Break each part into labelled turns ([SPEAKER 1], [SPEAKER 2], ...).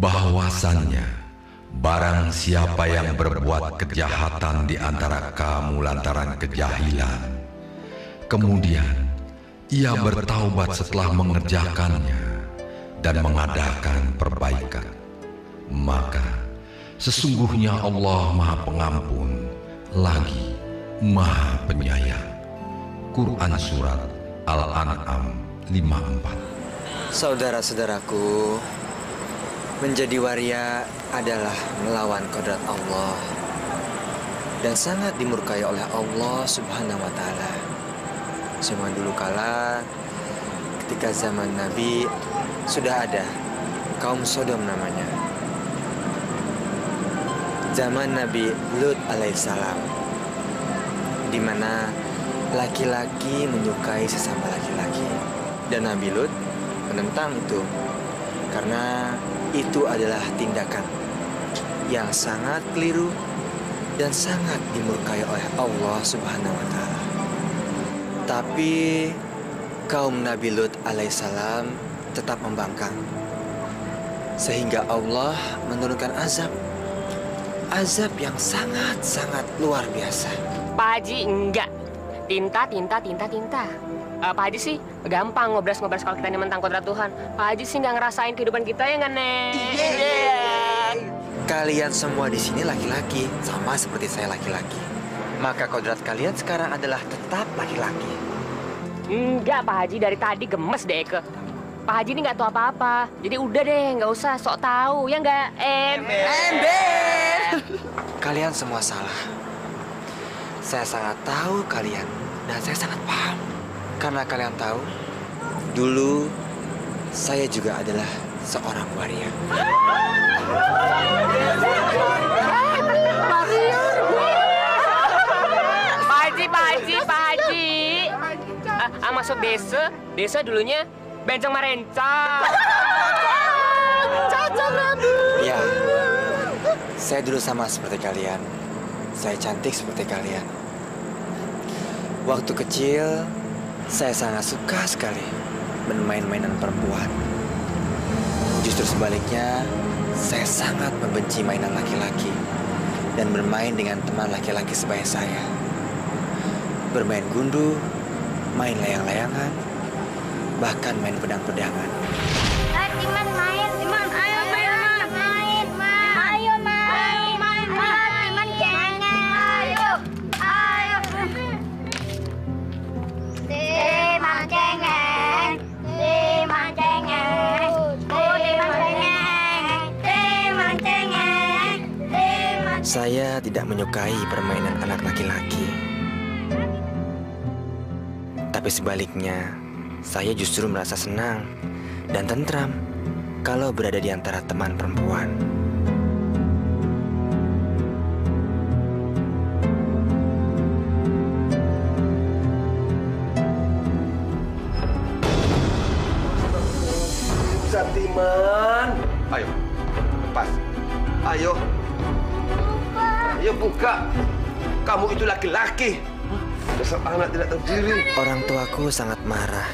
[SPEAKER 1] bahwasannya barang siapa yang berbuat kejahatan di antara kamu lantaran kejahilan, kemudian ia bertaubat setelah mengerjakannya dan mengadakan perbaikan, maka sesungguhnya Allah Maha Pengampun lagi Maha Penyayang. Quran Surat Al-An'am 54.
[SPEAKER 2] Saudara-saudaraku, menjadi waria adalah melawan kodrat Allah dan sangat dimurkai oleh Allah Subhanahu wa Ta'ala. Zaman dulu kala, ketika zaman Nabi, sudah ada kaum Sodom namanya. Zaman Nabi Lut alaihissalam, di mana laki-laki menyukai sesama laki-laki, dan Nabi Lut menentang itu karena itu adalah tindakan yang sangat keliru dan sangat dimurkai oleh Allah Subhanahu wa Ta'ala. Tapi kaum Nabi Lut alaihissalam tetap membangkang, sehingga Allah menurunkan azab yang sangat luar biasa.
[SPEAKER 3] Pak Haji enggak. Tinta. Pak Haji sih gampang ngobras-ngobras kalau kita ini mentang kodrat Tuhan. Pak Haji sih nggak ngerasain kehidupan kita ya nggak, Nek? Iya.
[SPEAKER 2] Kalian semua di sini laki-laki, sama seperti saya laki-laki. Maka kodrat kalian sekarang adalah tetap laki-laki.
[SPEAKER 3] Enggak, Pak Haji, dari tadi gemes deh ke. Pak Haji ini nggak tahu apa-apa. Jadi udah deh, nggak usah sok tahu, ya nggak?
[SPEAKER 2] Ember. Kalian semua salah. Saya sangat tahu kalian dan saya sangat paham. Karena kalian tahu, dulu saya juga adalah seorang waria.
[SPEAKER 3] Pak Haji. Masuk desa dulunya Bencong Marencong.
[SPEAKER 2] Ya, saya dulu sama seperti kalian. Saya cantik seperti kalian. Waktu kecil, saya sangat suka sekali bermain mainan perempuan. Justru sebaliknya, saya sangat membenci mainan laki-laki dan bermain dengan teman laki-laki sebaya saya. Bermain gundu, main layang-layangan, bahkan main pedang-pedangan.
[SPEAKER 4] Timan main, Timan ayo main, ayo main, Timan jangan, ayo, Timan cengeng, Timan cengeng, Timan cengeng.
[SPEAKER 2] Saya tidak menyukai permainan anak laki-laki. Tapi sebaliknya, saya justru merasa senang dan tentram kalau berada di antara teman perempuan.
[SPEAKER 5] Timan, ayo, lepas, ayo, ayo buka. Kamu itu laki-laki. Dasar anak tidak tahu diri.
[SPEAKER 2] Orang tuaku sangat marah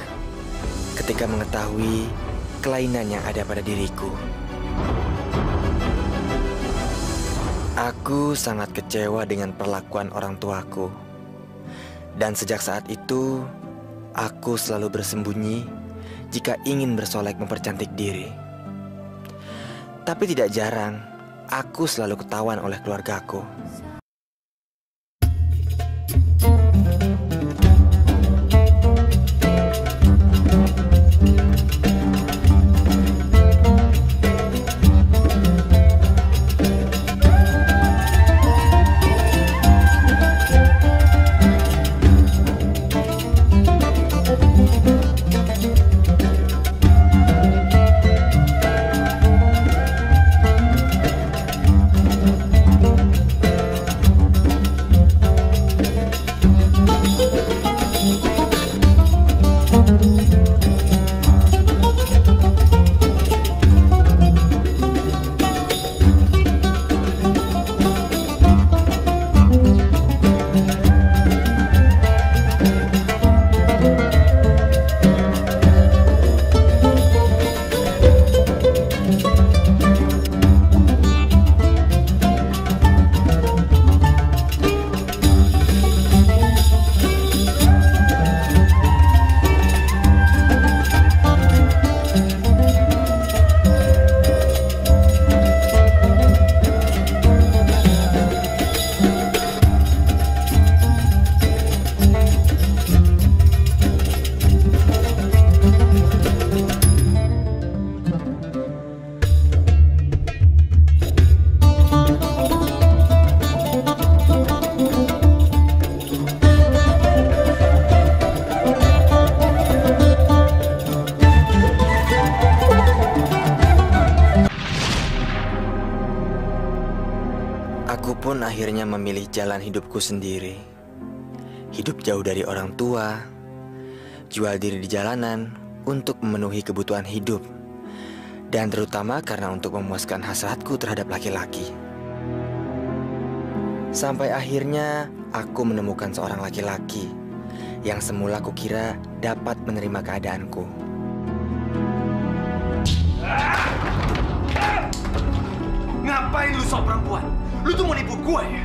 [SPEAKER 2] ketika mengetahui kelainan yang ada pada diriku. Aku sangat kecewa dengan perlakuan orang tuaku. Dan sejak saat itu, aku selalu bersembunyi jika ingin bersolek mempercantik diri. Tapi tidak jarang, aku selalu ketahuan oleh keluargaku. Aku pun akhirnya memilih jalan hidupku sendiri. Hidup jauh dari orang tua, jual diri di jalanan untuk memenuhi kebutuhan hidup, dan terutama karena untuk memuaskan hasratku terhadap laki-laki. Sampai akhirnya aku menemukan seorang laki-laki yang semula kukira dapat menerima keadaanku.
[SPEAKER 6] Ngapain lu sok perempuan? Lu tuh mau nipu gue ya?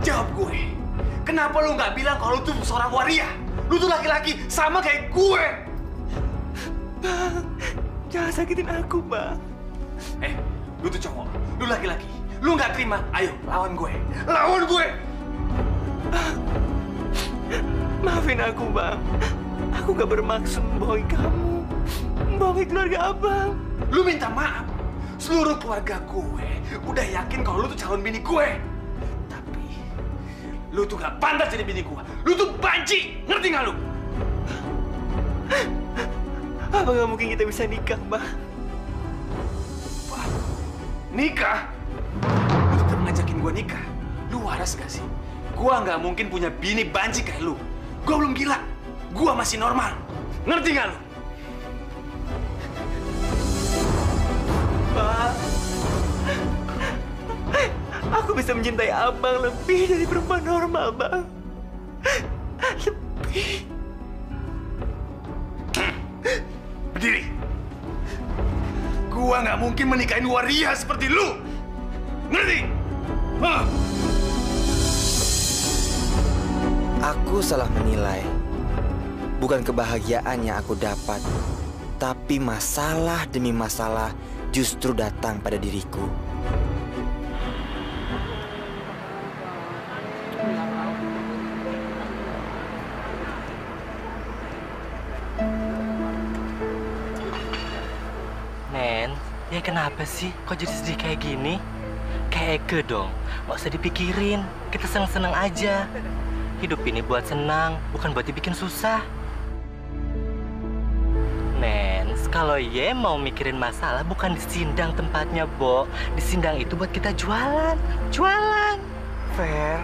[SPEAKER 6] Jawab gue. Kenapa lu nggak bilang kalau lu tuh seorang waria? Lu tuh laki-laki sama kayak gue.
[SPEAKER 2] Bang, jangan sakitin aku, Bang.
[SPEAKER 6] Lu tuh cowok. Lu laki-laki. Lu nggak terima? Ayo, lawan gue. Lawan gue!
[SPEAKER 2] Maafin aku, Bang. Aku gak bermaksud membohongi kamu, membohongi keluarga Abang.
[SPEAKER 6] Lu minta maaf. Seluruh keluarga gue udah yakin kalau lu tuh calon bini gue. Tapi lu tuh gak pantas jadi bini gue. Lu tuh banci, ngerti gak lu?
[SPEAKER 2] Apa gak mungkin kita bisa nikah, Bang?
[SPEAKER 6] Nikah? Lu tetap ngajakin gue nikah? Lu waras gak sih? Gua nggak mungkin punya bini banci kayak lu. Gua belum gila. Gua masih normal. Ngerti nggak lu?
[SPEAKER 2] Bang, aku bisa mencintai Abang lebih dari perempuan normal, Bang. Lebih.
[SPEAKER 6] Berdiri. Gua nggak mungkin menikahin waria seperti lu. Ngerti? Hah?
[SPEAKER 2] Aku salah menilai. Bukan kebahagiaan yang aku dapat, tapi masalah demi masalah justru datang pada diriku.
[SPEAKER 7] Nen, ya kenapa sih? Kok jadi sedih kayak gini? Kayak Eke dong, nggak usah dipikirin. Kita seneng-seneng aja. Hidup ini buat senang, bukan buat dibikin susah. Nens, kalau Ye mau mikirin masalah, bukan di sindang tempatnya, Bo. Di sindang itu buat kita jualan. Jualan.
[SPEAKER 2] Fer,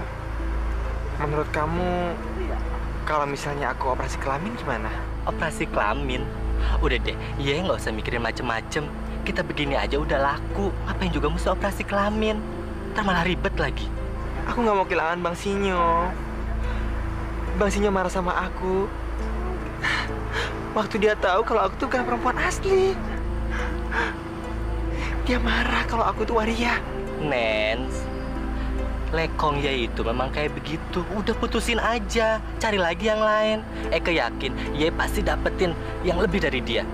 [SPEAKER 2] menurut kamu, kalau misalnya aku operasi kelamin gimana?
[SPEAKER 7] Operasi kelamin? Udah deh, Ye nggak usah mikirin macem-macem. Kita begini aja udah laku. Ngapain juga mesti operasi kelamin? Ntar malah ribet lagi.
[SPEAKER 2] Aku nggak mau kehilangan Bang Sinyo. Bang Sinyo marah sama aku waktu dia tahu kalau aku tuh bukan perempuan asli. Dia marah kalau aku tuh waria.
[SPEAKER 7] Nens, lekong ya itu memang kayak begitu. Udah putusin aja, cari lagi yang lain. Eke yakin Ye pasti dapetin yang lebih dari dia.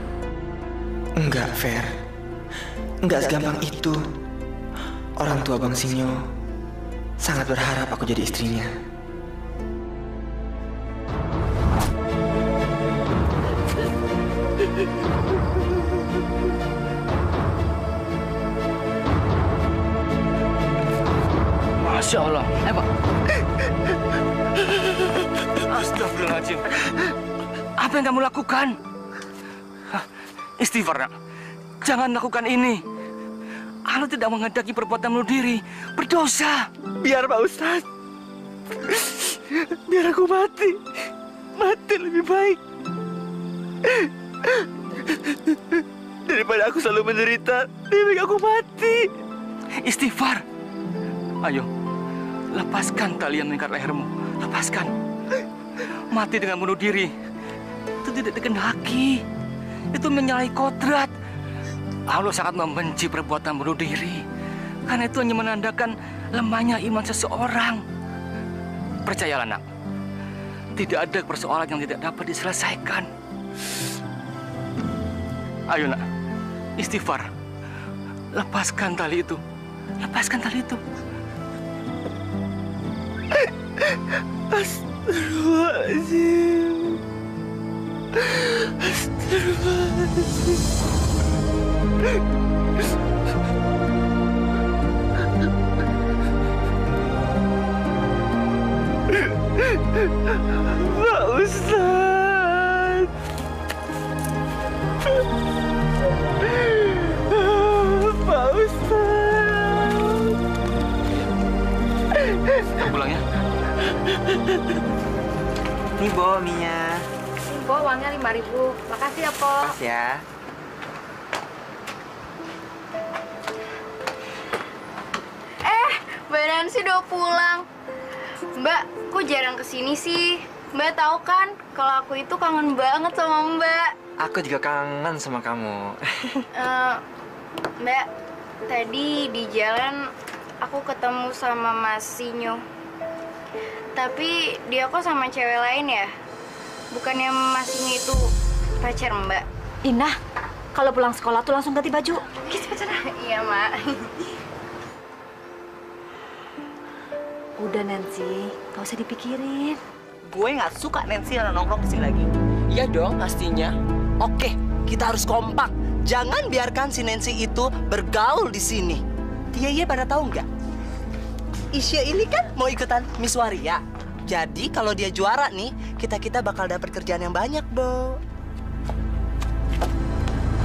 [SPEAKER 2] Enggak, Fer. Enggak segampang itu. Orang tua Bang Sinyo sangat berharap aku jadi istrinya.
[SPEAKER 7] Masya Allah. Pak. Astagfirullahaladzim. Apa yang kamu lakukan? Istighfar, nak. Jangan lakukan ini. Allah tidak menghendaki perbuatan bunuh diri. Berdosa.
[SPEAKER 2] Biar Pak Ustadz. Biar aku mati. Mati lebih baik. Daripada aku selalu menderita, lebih baik aku mati.
[SPEAKER 7] Istighfar. Ayo, lepaskan tali yang mengikat lehermu. Lepaskan. Mati dengan bunuh diri itu tidak dikehendaki. Itu menyalahi kodrat. Allah sangat membenci perbuatan bunuh diri. Karena itu hanya menandakan lemahnya iman seseorang. Percayalah, nak. Tidak ada persoalan yang tidak dapat diselesaikan. Ayo, nak. Istighfar. Lepaskan tali itu. Lepaskan tali itu.
[SPEAKER 2] Astagfirullahaladzim. Pak Ustadz. Pak Ustadz. Nih, Bo, mie-nya.
[SPEAKER 8] Po, uangnya 5.000. Makasih ya, Po.
[SPEAKER 2] Pas ya.
[SPEAKER 8] Mbak Nancy udah pulang. Mbak, kok jarang kesini sih? Mbak tahu kan, kalau aku itu kangen banget sama Mbak.
[SPEAKER 2] Aku juga kangen sama kamu.
[SPEAKER 8] Mbak, tadi di jalan aku ketemu sama Mas Sinyo. Tapi dia kok sama cewek lain ya? Bukannya Mas Sinyo itu pacar Mbak?
[SPEAKER 9] Inah, kalau pulang sekolah tuh langsung ganti baju.
[SPEAKER 8] Iya, Mak.
[SPEAKER 9] Udah Nancy, gak usah dipikirin.
[SPEAKER 7] Gue nggak suka Nancy nongkrong kesini lagi.
[SPEAKER 10] Iya dong, pastinya. Oke, kita harus kompak. Jangan biarkan si Nancy itu bergaul di sini. Dia pada tahu nggak? Isya ini kan mau ikutan Miss Waria. Jadi kalau dia juara nih, kita bakal dapat kerjaan yang banyak, Bo.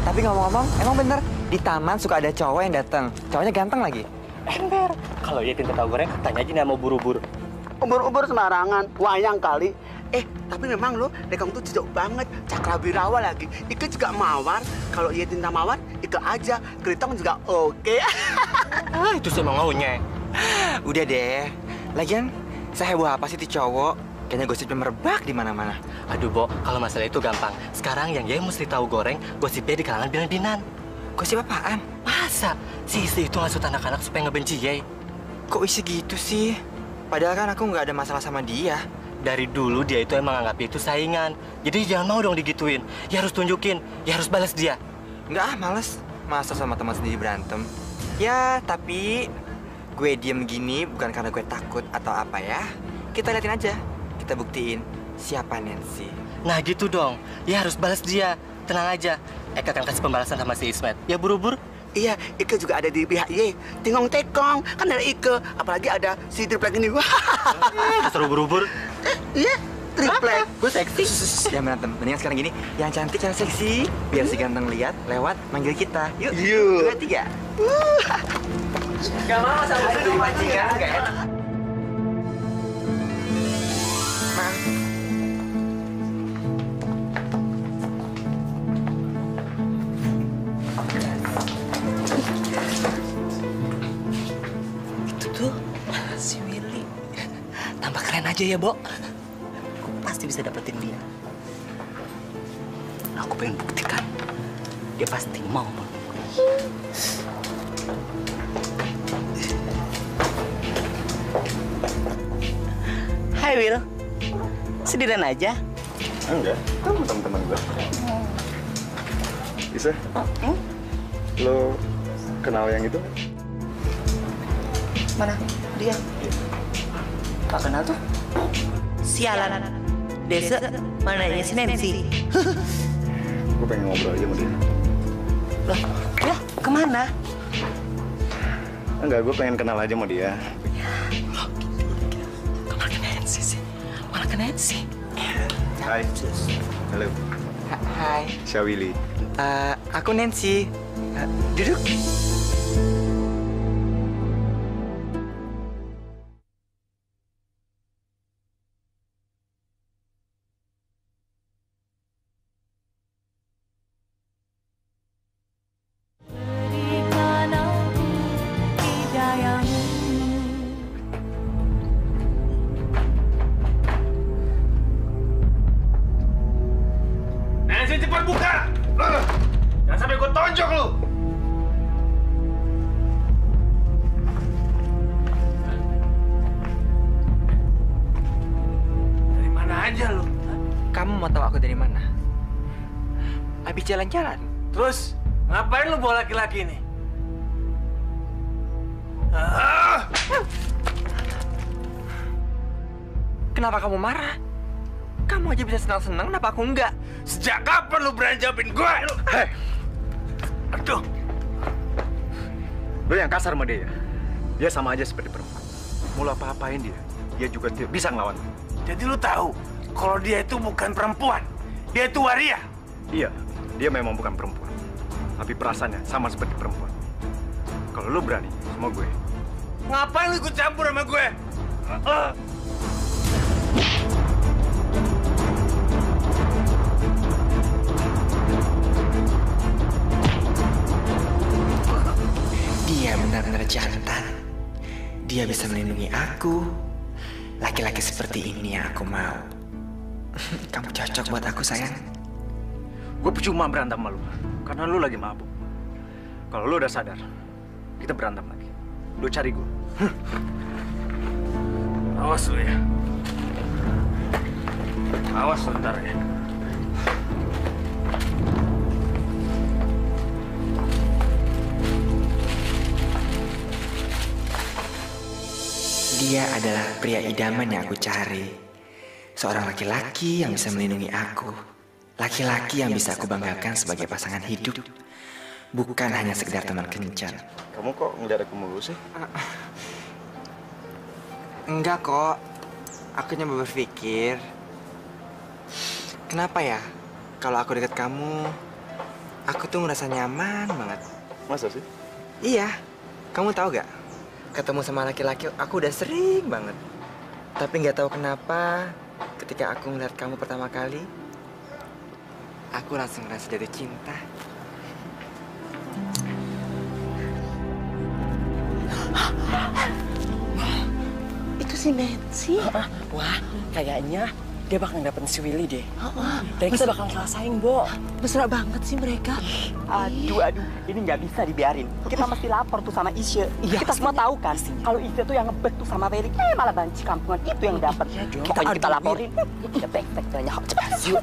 [SPEAKER 2] Tapi ngomong-ngomong, emang bener di taman suka ada cowok yang datang. Cowoknya ganteng lagi.
[SPEAKER 7] Ember. Kalau dia tinta tahu goreng, tanya aja nama buru-buru.
[SPEAKER 11] Ubur-ubur sembarangan, wayang kali. Tapi memang lo, dekang tuh cocok banget, cakrabirawa lagi. Ike juga mawar, kalau ia tinta mawar, Ike aja. Keritong juga oke.
[SPEAKER 7] Itu sih emang maunya.
[SPEAKER 2] Udah deh. Lagian, saya heboh apa sih ti cowok? Kayaknya gosipnya merebak di mana-mana.
[SPEAKER 7] Aduh, Bo, kalau masalah itu gampang. Sekarang yang dia mesti tahu goreng, gosipnya di kalangan binan-binan.
[SPEAKER 2] Gosip apaan?
[SPEAKER 7] Masa? Si istri itu ngasut anak-anak supaya ngebenci Ye.
[SPEAKER 2] Kok isi gitu sih? Padahal kan aku nggak ada masalah sama dia.
[SPEAKER 7] Dari dulu dia itu emang anggap itu saingan. Jadi jangan mau dong digituin. Ya harus tunjukin, ya harus balas dia.
[SPEAKER 2] Nggak males. Masa sama teman sendiri berantem? Ya, tapi gue diem gini bukan karena gue takut atau apa ya. Kita liatin aja. Kita buktiin siapa Nancy.
[SPEAKER 7] Nah gitu dong. Ya harus balas dia. Tenang aja. Eka akan kasih pembalasan sama si Ismet. Ya buru-buru.
[SPEAKER 11] Iya, Ike juga ada di pihak Ye. Tingong tekong, kan ada Ike. Apalagi ada si triplek ini.
[SPEAKER 7] Seru buru-buru.
[SPEAKER 11] Iya, triplek.
[SPEAKER 2] Gue seksi. Jangan berantem. Mendingan sekarang gini, yang cantik, yang seksi. Biar si ganteng lihat, lewat, manggil kita. Yuk, 2, 3. Gak mau sama itu pancingan, gak enak.
[SPEAKER 10] Itu tuh si Willy. Tambah keren aja ya, Bo. Aku pasti bisa dapetin dia. Aku pengen buktikan. Dia pasti mau. Hai, Will. Sendirian aja?
[SPEAKER 6] Enggak, kamu teman-teman gue. Bisa? Lo kenal yang itu?
[SPEAKER 10] Mana? Dia? Gak kenal tuh? Sialan. Desa, mananya si Nancy?
[SPEAKER 6] Gue pengen ngobrol aja sama dia.
[SPEAKER 10] Loh, ya kemana?
[SPEAKER 6] Enggak, gue pengen kenal aja sama dia.
[SPEAKER 10] Kemana ke Nancy sih? Mana ke Nancy?
[SPEAKER 6] Hai. Halo.
[SPEAKER 2] Hai.
[SPEAKER 6] Saya Willy.
[SPEAKER 2] Aku Nancy. Duduk.
[SPEAKER 6] Nancy, cepat buka! Jangan sampai gue tonjok lu! Dari mana aja lu?
[SPEAKER 2] Kamu mau tahu aku dari mana? Habis jalan-jalan.
[SPEAKER 6] Terus, ngapain lu bawa laki-laki ini?
[SPEAKER 2] Kenapa kamu marah? Kamu aja bisa senang-senang, kenapa aku enggak?
[SPEAKER 6] Sejak kapan lu berani jawabin gue? Hei! Aduh!
[SPEAKER 12] Lu yang kasar sama dia ya? Dia sama aja seperti perempuan. Mau lu apa-apain dia juga tidak bisa ngelawan.
[SPEAKER 6] Jadi lu tahu, kalau dia itu bukan perempuan. Dia itu waria.
[SPEAKER 12] Iya, dia memang bukan perempuan. Tapi perasaannya sama seperti perempuan. Kalau lu berani sama gue.
[SPEAKER 6] Ngapain lu ikut campur sama gue?
[SPEAKER 2] Dia benar-benar jantan. Dia bisa melindungi aku. Laki-laki seperti ini yang aku mau. Kamu cocok buat aku, sayang.
[SPEAKER 12] Gue percuma berantem sama lu, karena lu lagi mabuk. Kalau lu udah sadar, kita berantem lagi. Lu cari gue. Awas lu ya. Awas sebentar ya.
[SPEAKER 2] Dia adalah pria idaman yang aku cari. Seorang laki-laki yang bisa melindungi aku. Laki-laki yang bisa aku banggakan sebagai pasangan hidup. Bukan hanya sekedar teman kencan.
[SPEAKER 12] Kamu kok ngeliat aku mulu sih?
[SPEAKER 2] Enggak kok. Aku nyoba berpikir. Kenapa ya? Kalau aku dekat kamu, aku tuh ngerasa nyaman banget.
[SPEAKER 12] Masa sih?
[SPEAKER 2] Iya. Kamu tahu gak? Ketemu sama laki-laki aku udah sering banget. Tapi nggak tahu kenapa ketika aku ngeliat kamu pertama kali, aku langsung ngerasa jatuh cinta.
[SPEAKER 10] Itu si Nancy.
[SPEAKER 13] Wah, kayaknya dia bakal dapetin si Willy deh. Dan kita bakal ngerasain, Bo.
[SPEAKER 10] Mesra banget sih mereka.
[SPEAKER 13] Aduh, ini nggak bisa dibiarin. Kita mesti lapor tuh sama Isya. Kita semua tahu kan, kalau Isya tuh yang ngebet tuh sama Willy. Malah banci kampungan itu yang dapet. Pokoknya kita laporin. Kita tek-tek banyak cepat. Yuk.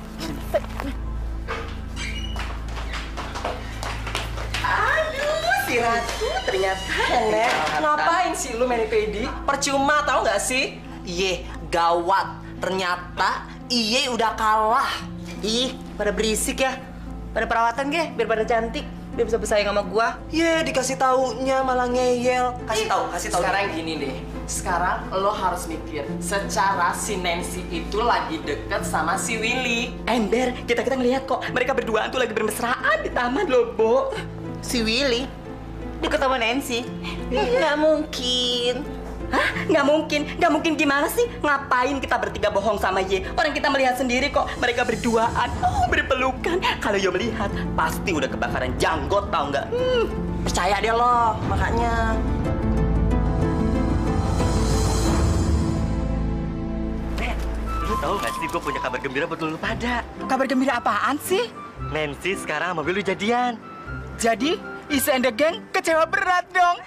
[SPEAKER 10] Si Ratu ternyata Nek. Ngapain sih lu main pedi? Percuma tau nggak sih? Iye, gawat. Ternyata Iye udah kalah. Ih, pada berisik ya. Pada perawatan ge, biar pada cantik. Biar bisa bersaing sama gua. Ye, dikasih taunya malah ngeyel. Kasih tahu.
[SPEAKER 13] Sekarang gini deh. Sekarang lo harus mikir, secara si Nancy itu lagi deket sama si Willy.
[SPEAKER 10] Ember, kita ngeliat kok. Mereka berdua tuh lagi bermesraan di taman loh, Bo. Si Willy deket sama Nancy? Nggak mungkin. Hah? Nggak mungkin? Nggak mungkin gimana sih? Ngapain kita bertiga bohong sama Ye? Orang kita melihat sendiri kok mereka berduaan, berpelukan. Kalau Yo melihat, pasti udah kebakaran janggot tau nggak? Percaya deh lo, makanya.
[SPEAKER 7] Lu tahu nggak sih, gue punya kabar gembira buat lu pada.
[SPEAKER 10] Kabar gembira apaan sih?
[SPEAKER 7] Nancy sekarang sama Willy jadian.
[SPEAKER 10] Jadi, Isa and the Gang kecewa berat dong.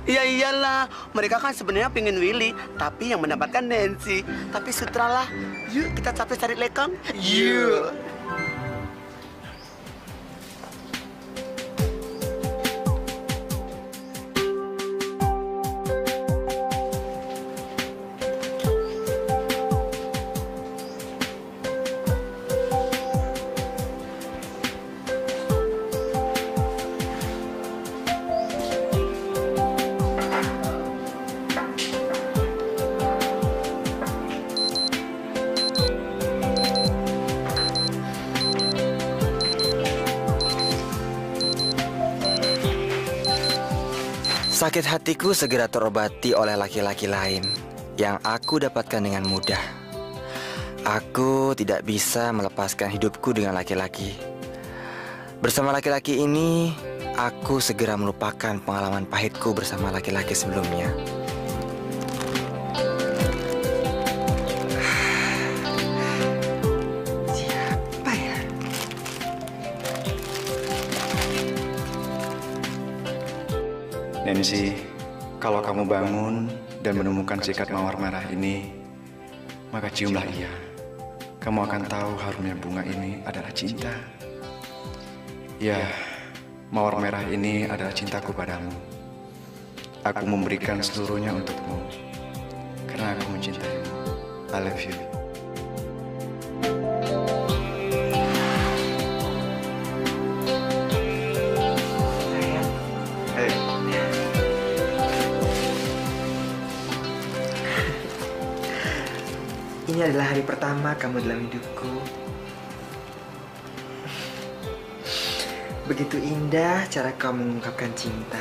[SPEAKER 11] Ya iyalah, mereka kan sebenarnya pengen Willy, tapi yang mendapatkan Nancy. Tapi sutralah, yuk kita capek cari lekang. Yuk.
[SPEAKER 2] Sakit hatiku segera terobati oleh laki-laki lain yang aku dapatkan dengan mudah. Aku tidak bisa melepaskan hidupku dengan laki-laki. Bersama laki-laki ini, aku segera melupakan pengalaman pahitku bersama laki-laki sebelumnya. Siapa ya?
[SPEAKER 12] Nancy, kalau kamu bangun dan menemukan sikat mawar merah ini, maka ciumlah ia. Kamu akan tahu harumnya bunga ini adalah cinta. Ya, mawar merah ini adalah cintaku padamu. Aku memberikan seluruhnya untukmu, karena aku mencintaimu. I love you.
[SPEAKER 2] Ini adalah hari pertama kamu dalam hidupku. Begitu indah cara kamu mengungkapkan cinta.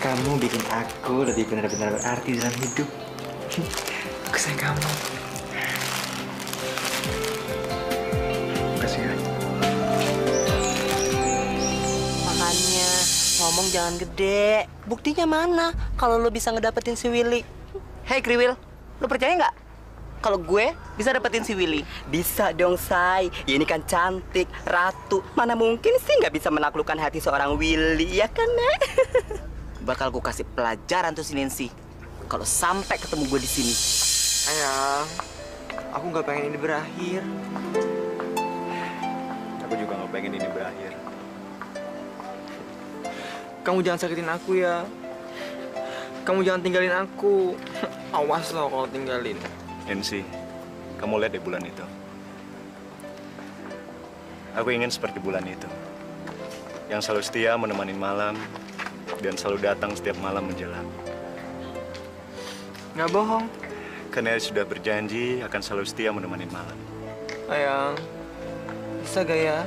[SPEAKER 2] Kamu bikin aku lebih benar-benar berarti dalam hidup. Aku sayang kamu.
[SPEAKER 12] Makasih ya.
[SPEAKER 10] Makanya ngomong jangan gede. Buktinya mana kalau lo bisa ngedapetin si Willy? Hei Kriwil, lo percaya nggak? Kalau gue bisa dapetin si Willy?
[SPEAKER 13] Bisa dong, Say. Ya, ini kan cantik, ratu. Mana mungkin sih nggak bisa menaklukkan hati seorang Willy, ya kan, Nek?
[SPEAKER 10] Bakal gue kasih pelajaran tuh si Nancy. Kalau sampai ketemu gue di sini.
[SPEAKER 2] Sayang, aku nggak pengen ini berakhir.
[SPEAKER 12] Aku juga nggak pengen ini berakhir.
[SPEAKER 2] Kamu jangan sakitin aku ya. Kamu jangan tinggalin aku. Awas loh kalau tinggalin.
[SPEAKER 12] Nancy, kamu lihat deh bulan itu. Aku ingin seperti bulan itu. Yang selalu setia menemani malam dan selalu datang setiap malam menjelang.
[SPEAKER 2] Nggak bohong.
[SPEAKER 12] Karena dia sudah berjanji akan selalu setia menemani malam.
[SPEAKER 2] Sayang, bisa gak ya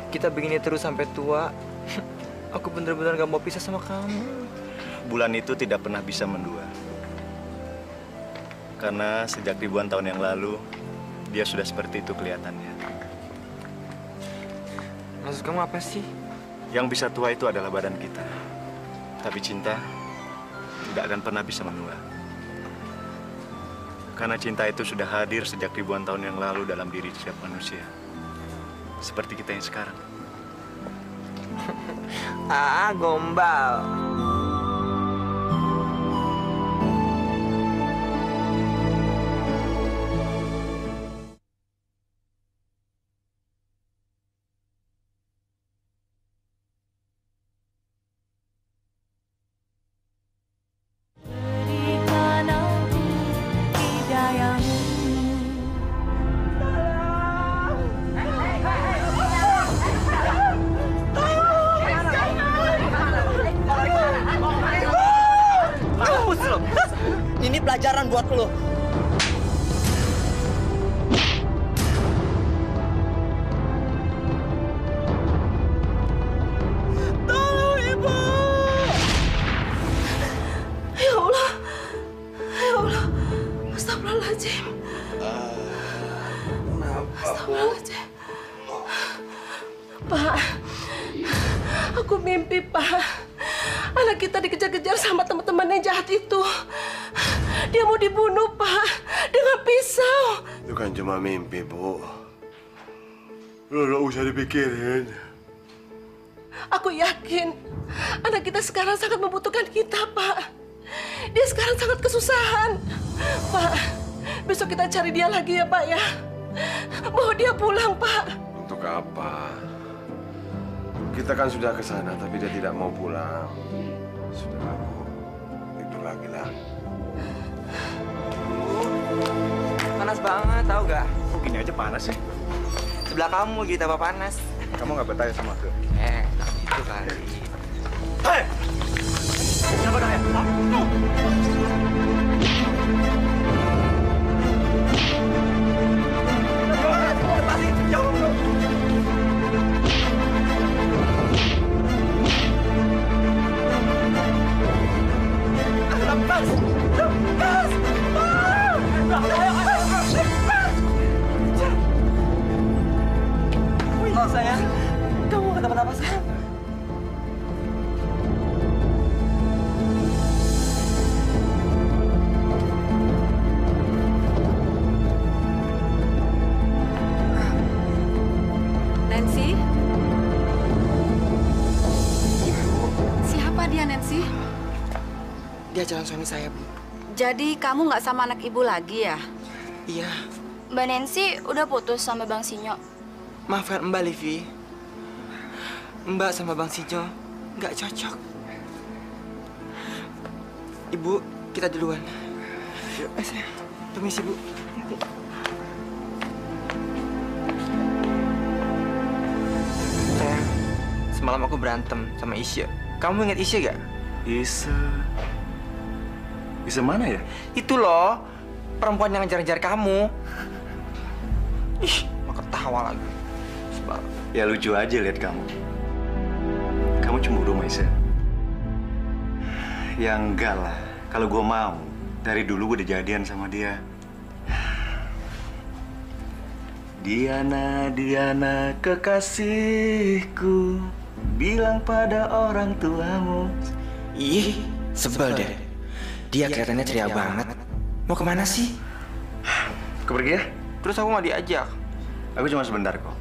[SPEAKER 2] kita begini terus sampai tua? Aku bener-bener gak mau pisah sama kamu.
[SPEAKER 12] Bulan itu tidak pernah bisa mendua. Karena sejak ribuan tahun yang lalu, dia sudah seperti itu kelihatannya.
[SPEAKER 2] Maksud kamu apa sih?
[SPEAKER 12] Yang bisa tua itu adalah badan kita. Tapi cinta tidak akan pernah bisa menua. Karena cinta itu sudah hadir sejak ribuan tahun yang lalu dalam diri setiap manusia. Seperti kita yang sekarang.
[SPEAKER 2] Gombal.
[SPEAKER 10] Ini pelajaran buat lo.
[SPEAKER 4] Tolong, Ibu! Ya Allah. Ya Allah. Astagfirullahaladzim. Astagfirullahaladzim. Pak, aku mimpi, Pak. Anak kita dikejar-kejar sama teman-teman yang jahat itu. Dia mau dibunuh, Pak, dengan pisau.
[SPEAKER 5] Itu kan cuma mimpi, Bu. Lu nggak usah dipikirin.
[SPEAKER 4] Aku yakin anak kita sekarang sangat membutuhkan kita, Pak. Dia sekarang sangat kesusahan. Pak, besok kita cari dia lagi ya, Pak ya. Bawa dia pulang, Pak.
[SPEAKER 5] Untuk apa? Kita kan sudah ke sana, tapi dia tidak mau pulang. Sudah, Bu. Tidur lagi lah.
[SPEAKER 2] Panas banget, tahu gak?
[SPEAKER 12] Kok gini aja panas sih?
[SPEAKER 2] Sebelah kamu lagi tambah panas.
[SPEAKER 12] Kamu nggak bertanya sama aku?
[SPEAKER 2] Itu kali.
[SPEAKER 12] Hei! Siapa dah ya?
[SPEAKER 4] Lepas! Lepas!
[SPEAKER 2] Oh, sayang, kamu nggak dapat apa sayang?
[SPEAKER 9] Nancy? Siapa dia, Nancy?
[SPEAKER 2] Dia calon suami saya, Bu.
[SPEAKER 9] Jadi kamu nggak sama anak ibu lagi ya?
[SPEAKER 2] Iya.
[SPEAKER 8] Mbak Nancy udah putus sama Bang Sinyo.
[SPEAKER 2] Maafkan Mbak Livi. Mbak sama Bang Sijo nggak cocok. Ibu, kita duluan. Yuk. Sayang. Permisi, Bu. Sayang, semalam aku berantem sama Isya. Kamu ingat Isya gak?
[SPEAKER 12] Isa mana ya?
[SPEAKER 2] Itu loh, perempuan yang ngejar-ngejar kamu. Ih, mau ketawa lagi.
[SPEAKER 12] Ya lucu aja lihat kamu. Kamu cemburu sama Isa. Ya enggak lah. Kalau gue mau, dari dulu gue udah jadian sama dia. Diana, Diana, kekasihku, bilang pada orang tuamu.
[SPEAKER 2] Ih, sebel deh. Dia kelihatannya ceria banget. Mau kemana sih?
[SPEAKER 12] Aku pergi ya?
[SPEAKER 2] Terus aku nggak diajak.
[SPEAKER 12] Aku cuma sebentar kok.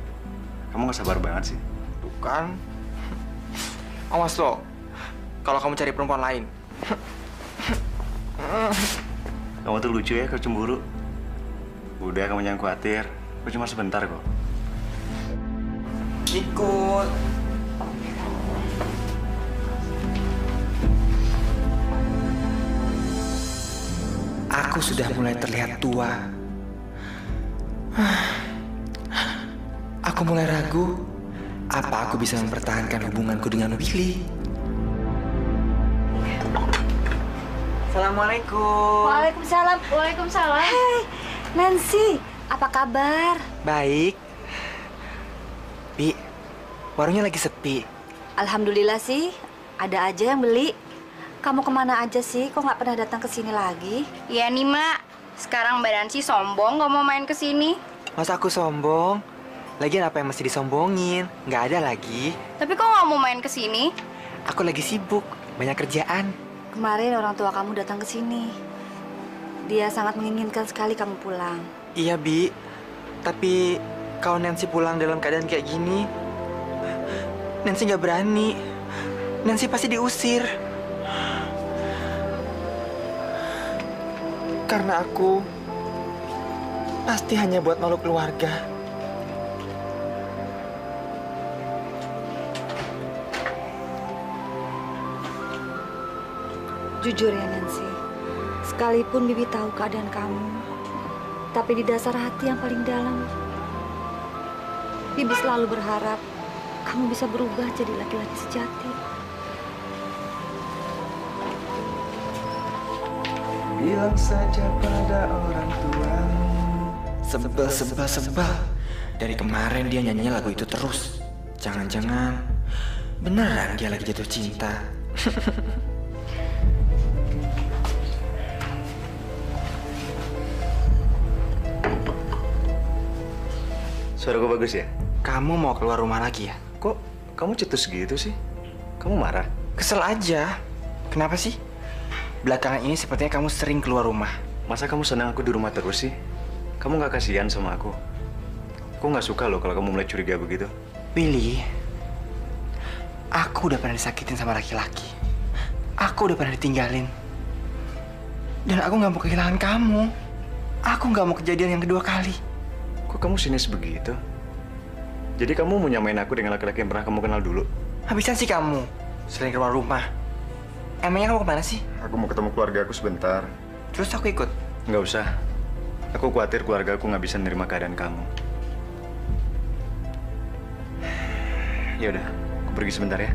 [SPEAKER 12] Kamu nggak sabar banget sih.
[SPEAKER 2] Tuh kan. Awas lo, kalau kamu cari perempuan lain.
[SPEAKER 12] Kamu tuh lucu ya, kau cemburu. Udah, kamu jangan khawatir. Aku cuma sebentar kok.
[SPEAKER 2] Ikut. Aku sudah mulai terlihat tua. Aku mulai ragu, apa aku bisa mempertahankan hubunganku dengan Willy? Assalamualaikum.
[SPEAKER 8] Waalaikumsalam. Waalaikumsalam.
[SPEAKER 9] Hei, Nancy, apa kabar?
[SPEAKER 2] Baik. Bi, warungnya lagi sepi.
[SPEAKER 9] Alhamdulillah sih, ada aja yang beli. Kamu kemana aja sih? Kok nggak pernah datang ke sini lagi?
[SPEAKER 8] Ya nih, Mak. Sekarang Mbak Nancy sombong nggak mau main ke sini.
[SPEAKER 2] Masa aku sombong? Lagian apa yang mesti disombongin? Nggak ada lagi.
[SPEAKER 8] Tapi kok nggak mau main ke sini?
[SPEAKER 2] Aku lagi sibuk, banyak kerjaan.
[SPEAKER 9] Kemarin orang tua kamu datang ke sini. Dia sangat menginginkan sekali kamu pulang.
[SPEAKER 2] Iya, Bi. Tapi kalau Nancy pulang dalam keadaan kayak gini, Nancy nggak berani. Nancy pasti diusir. Karena aku pasti hanya buat malu keluarga.
[SPEAKER 9] Jujur ya Nancy, sekalipun Bibi tahu keadaan kamu, tapi di dasar hati yang paling dalam, Bibi selalu berharap kamu bisa berubah jadi laki-laki sejati.
[SPEAKER 12] Bilang saja pada orang tuamu.
[SPEAKER 2] Sebel. Dari kemarin dia nyanyinya lagu itu terus. Jangan-jangan beneran dia lagi jatuh cinta.
[SPEAKER 12] Suara gue bagus ya?
[SPEAKER 2] Kamu mau keluar rumah lagi ya?
[SPEAKER 12] Kok kamu cetus gitu sih? Kamu marah?
[SPEAKER 2] Kesel aja. Kenapa sih? Belakangan ini sepertinya kamu sering keluar rumah.
[SPEAKER 12] Masa kamu senang aku di rumah terus sih? Kamu nggak kasihan sama aku? Aku nggak suka loh kalau kamu mulai curiga begitu.
[SPEAKER 2] Billy, aku udah pernah disakitin sama laki-laki. Aku udah pernah ditinggalin. Dan aku nggak mau kehilangan kamu. Aku nggak mau kejadian yang kedua kali.
[SPEAKER 12] Kok kamu sinis begitu? Jadi kamu mau nyamain aku dengan laki-laki yang pernah kamu kenal dulu?
[SPEAKER 2] Habisan sih kamu, sering keluar rumah. Emangnya kamu kemana sih?
[SPEAKER 12] Aku mau ketemu keluarga aku sebentar.
[SPEAKER 2] Terus aku ikut?
[SPEAKER 12] Nggak usah. Aku khawatir keluarga aku nggak bisa menerima keadaan kamu. Ya udah, aku pergi sebentar ya.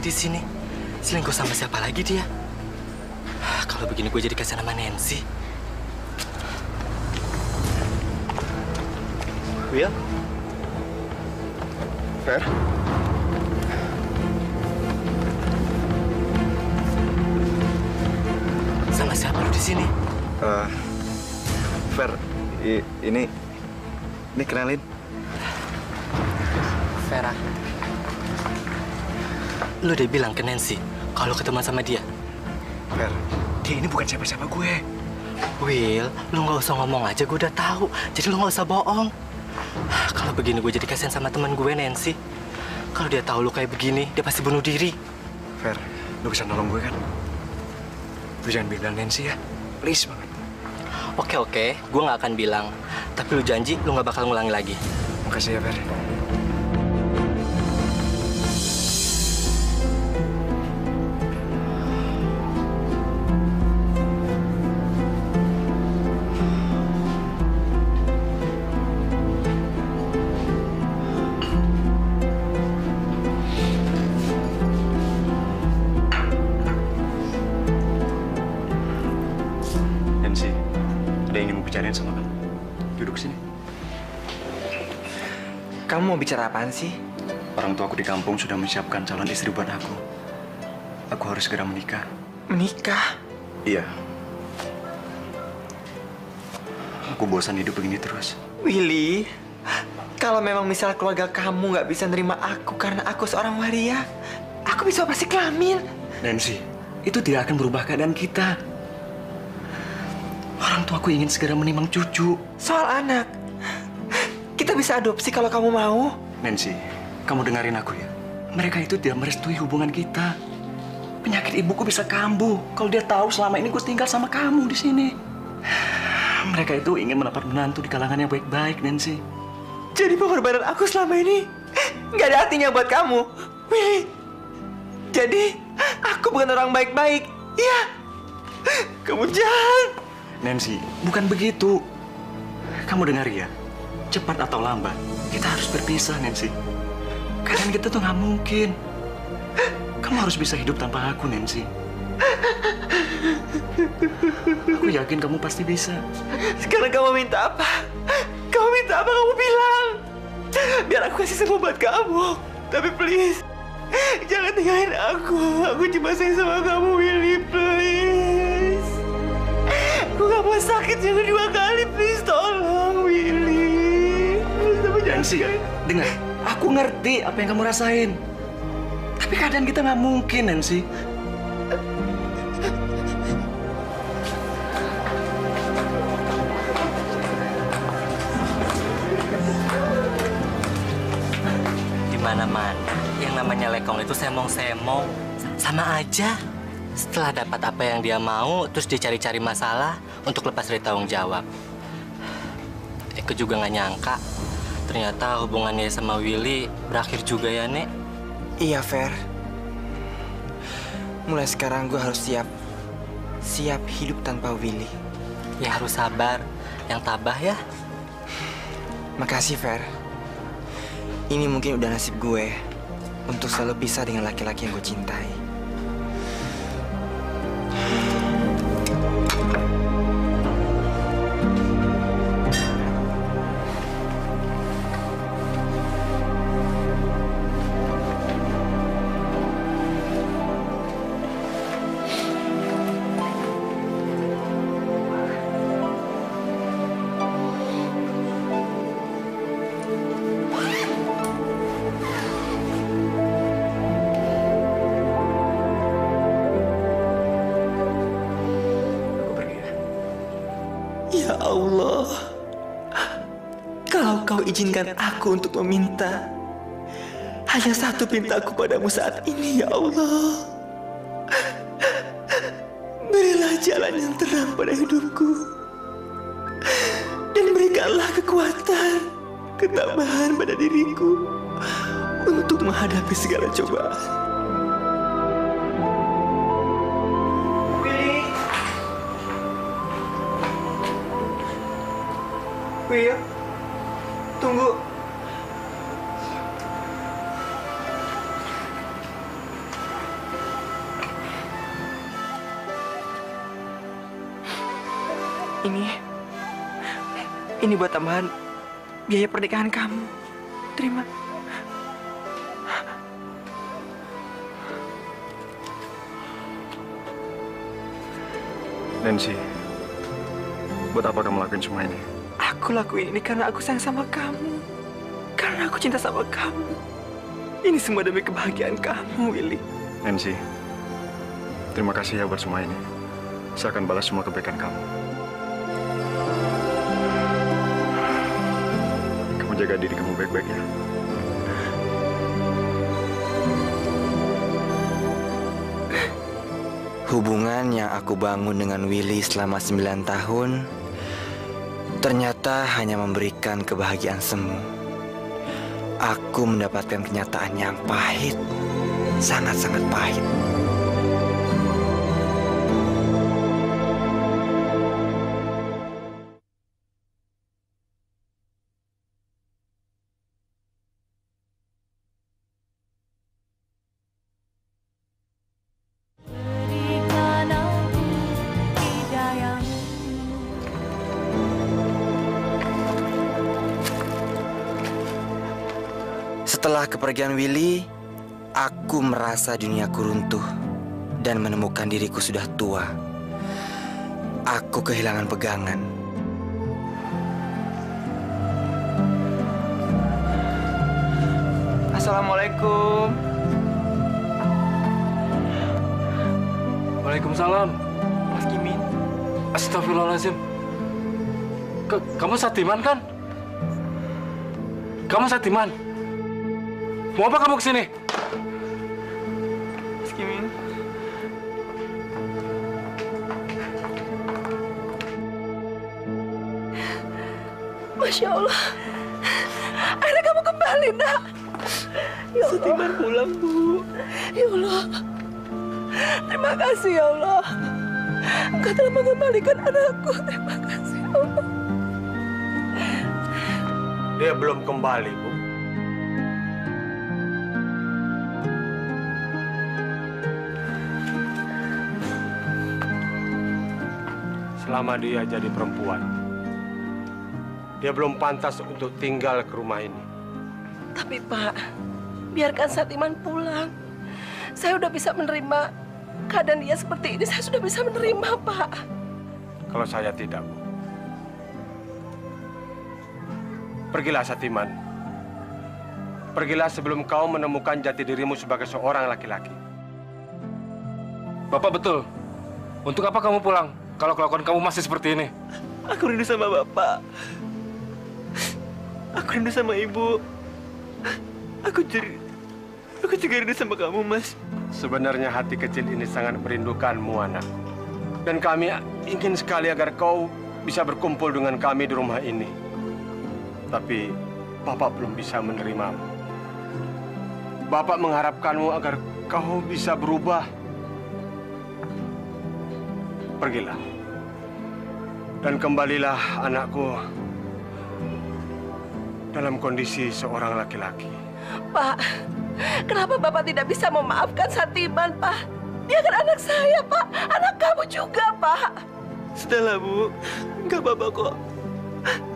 [SPEAKER 7] Di sini selingkuh sama siapa lagi dia? Kalau begini gue jadi kasihan sama Nancy.
[SPEAKER 12] Will? Fer?
[SPEAKER 7] Sama siapa lu di sini?
[SPEAKER 12] Fer, ini kenalin.
[SPEAKER 7] Vera. Lu udah bilang ke Nancy kalau ketemu sama dia?
[SPEAKER 12] Fer, dia ini bukan siapa-siapa gue.
[SPEAKER 7] Will, lu nggak usah ngomong aja, gue udah tahu. Jadi lu nggak usah bohong. Kalau begini gue jadi kasihan sama teman gue Nancy. Kalau dia tahu lu kayak begini, dia pasti bunuh diri.
[SPEAKER 12] Fer, Lu bisa nolong gue kan? Lu jangan bilang Nancy ya. Please banget.
[SPEAKER 10] Oke, gue nggak akan bilang. Tapi lu janji lu nggak bakal ngulangi lagi.
[SPEAKER 12] Makasih ya, Fer. Nancy, ada yang ingin mau bicarain sama kamu. Duduk sini.
[SPEAKER 2] Kamu mau bicara apaan sih?
[SPEAKER 12] Orang tua aku di kampung sudah menyiapkan calon istri buat aku. Aku harus segera menikah.
[SPEAKER 2] Menikah?
[SPEAKER 12] Iya. Aku bosan hidup begini terus.
[SPEAKER 2] Willy, kalau memang misal keluarga kamu nggak bisa nerima aku karena aku seorang waria, aku bisa operasi kelamin.
[SPEAKER 12] Nancy, itu tidak akan berubah keadaan kita. Orang tuaku ingin segera menimang cucu.
[SPEAKER 2] Soal anak, kita bisa adopsi kalau kamu mau.
[SPEAKER 12] Nancy, kamu dengerin aku ya. Mereka itu tidak merestui hubungan kita. Penyakit ibuku bisa kambuh kalau dia tahu selama ini gue tinggal sama kamu di sini. Mereka itu ingin mendapat menantu di kalangan yang baik-baik, Nancy.
[SPEAKER 2] Jadi pengorbanan aku selama ini nggak ada artinya buat kamu, Willy. Jadi aku bukan orang baik-baik, iya. Kamu jahat.
[SPEAKER 12] Nancy, bukan begitu. Kamu dengar ya, cepat atau lambat, kita harus berpisah, Nancy. Keadaan kita tuh nggak mungkin. Kamu harus bisa hidup tanpa aku, Nancy. Aku yakin kamu pasti bisa.
[SPEAKER 2] Sekarang kamu minta apa? Kamu minta apa? Kamu bilang. Biar aku kasih semua buat kamu. Tapi please, jangan tinggalin aku. Aku cuma sayang sama kamu, Willy, please. Aku gak mau sakit yang kedua kali, please tolong, Willy.
[SPEAKER 12] Nancy, dengar. Aku ngerti apa yang kamu rasain. Tapi keadaan kita nggak mungkin, Nancy.
[SPEAKER 10] Di mana-mana yang namanya lekong itu semong-semong. Sama aja. Setelah dapat apa yang dia mau, terus dia cari-cari masalah untuk lepas dari tanggung jawab. Aku juga nggak nyangka. Ternyata hubungannya sama Willy berakhir juga ya, Nek.
[SPEAKER 2] Iya, Fer. Mulai sekarang gue harus siap hidup tanpa Willy.
[SPEAKER 10] Ya harus sabar, yang tabah ya.
[SPEAKER 2] Makasih, Fer. Ini mungkin udah nasib gue untuk selalu pisah dengan laki-laki yang gue cintai. Ya Allah, kalau kau izinkan aku untuk meminta, hanya satu pintaku padamu saat ini, ya Allah. Berilah jalan yang terang pada hidupku, dan berikanlah kekuatan, ketabahan pada diriku untuk menghadapi segala cobaan. Will, tunggu. Ini buat tambahan biaya pernikahan kamu. Terima.
[SPEAKER 12] Nancy, buat apa kamu lakuin semua ini?
[SPEAKER 2] Aku lakuin ini karena aku sayang sama kamu. Karena aku cinta sama kamu. Ini semua demi kebahagiaan kamu, Willy.
[SPEAKER 12] Nancy, terima kasih ya buat semua ini. Saya akan balas semua kebaikan kamu. Kamu jaga diri kamu baik-baik ya.
[SPEAKER 2] Hubungan yang aku bangun dengan Willy selama 9 tahun ternyata hanya memberikan kebahagiaan semu. Aku mendapatkan kenyataan yang pahit, sangat-sangat pahit. Setelah kepergian Willy, aku merasa duniaku runtuh dan menemukan diriku sudah tua. Aku kehilangan pegangan.
[SPEAKER 14] Assalamualaikum.
[SPEAKER 7] Waalaikumsalam.
[SPEAKER 14] Mas Kimin.
[SPEAKER 7] Astagfirullahaladzim. Kamu Satiman kan? Kamu Satiman? Mau apa kamu kesini?
[SPEAKER 14] Mas Kimin.
[SPEAKER 4] Masya Allah. Akhirnya kamu kembali, nak. Ya Allah.
[SPEAKER 14] Satiman pulang, Bu.
[SPEAKER 4] Ya Allah. Terima kasih, ya Allah. Engkau telah mengembalikan anakku. Terima kasih, ya Allah.
[SPEAKER 5] Dia belum kembali, Bu. Selama dia jadi perempuan, dia belum pantas untuk tinggal ke rumah ini.
[SPEAKER 4] Tapi Pak, biarkan Satiman pulang. Saya udah bisa menerima keadaan dia seperti ini. Saya sudah bisa menerima, Pak.
[SPEAKER 5] Kalau saya tidak, Bu. Pergilah, Satiman. Pergilah sebelum kau menemukan jati dirimu sebagai seorang laki-laki.
[SPEAKER 7] Bapak betul. Untuk apa kamu pulang kalau kelakuan kamu masih seperti ini?
[SPEAKER 14] Aku rindu sama Bapak. Aku rindu sama Ibu. Aku juga rindu sama kamu, Mas.
[SPEAKER 5] Sebenarnya hati kecil ini sangat merindukanmu, anak. Dan kami ingin sekali agar kau bisa berkumpul dengan kami di rumah ini. Tapi Bapak belum bisa menerimamu. Bapak mengharapkanmu agar kau bisa berubah. Pergilah. Dan kembalilah, anakku, dalam kondisi seorang laki-laki.
[SPEAKER 4] Pak, kenapa Bapak tidak bisa memaafkan Satiman, Pak? Dia kan anak saya, Pak. Anak kamu juga, Pak.
[SPEAKER 14] Sudahlah, Bu. Nggak apa-apa kok.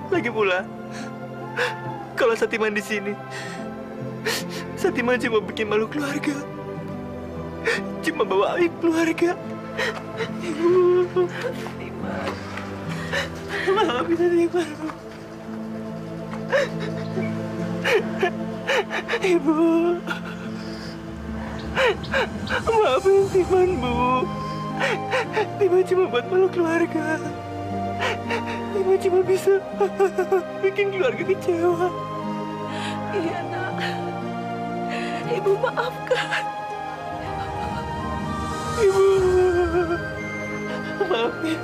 [SPEAKER 14] Lagi pula, kalau Satiman di sini, Satiman cuma bikin malu keluarga. Cuma bawa aib keluarga. Ibu. Satiman. Maafin Satiman, Bu. Ibu. Maafin Satiman, Bu. Timan cuma buat malu keluarga. Timan cuma bisa bikin keluarga kecewa.
[SPEAKER 4] Iya, nak. Ibu maafkan.
[SPEAKER 14] Ibu. Maafin.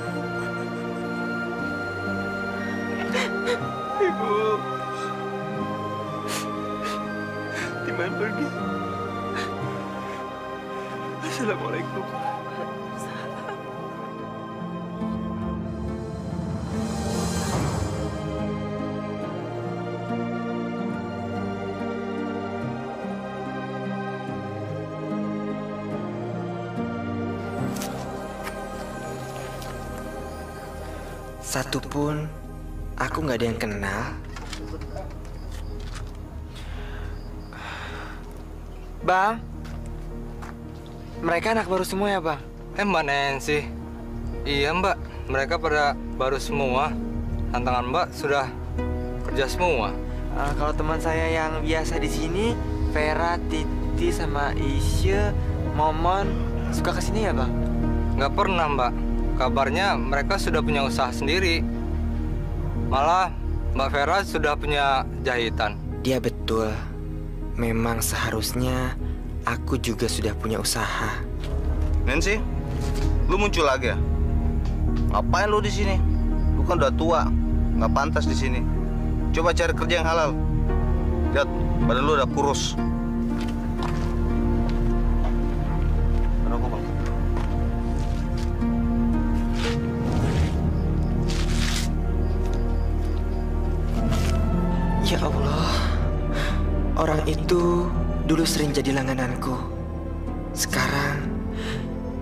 [SPEAKER 14] Ibu. Timan pergi. Assalamualaikum.
[SPEAKER 2] Satupun aku nggak ada yang kenal. Bang, mereka anak baru semua ya, Bang?
[SPEAKER 15] Mbak Nancy. Iya, Mbak. Mereka pada baru semua. Tantangan Mbak sudah kerja semua.
[SPEAKER 2] Kalau teman saya yang biasa di sini, Vera, Titi, sama Isya, Momon, suka kesini ya, Bang?
[SPEAKER 15] Nggak pernah, Mbak. Kabarnya mereka sudah punya usaha sendiri. Malah Mbak Vera sudah punya jahitan.
[SPEAKER 2] Dia betul. Memang seharusnya aku juga sudah punya usaha.
[SPEAKER 15] Nancy,
[SPEAKER 16] Lu muncul lagi ya? Ngapain lu di sini? Lu kan udah tua, nggak pantas di sini. Coba cari kerja yang halal. Lihat, badan lu udah kurus.
[SPEAKER 2] Ya Allah, orang itu dulu sering jadi langgananku. Sekarang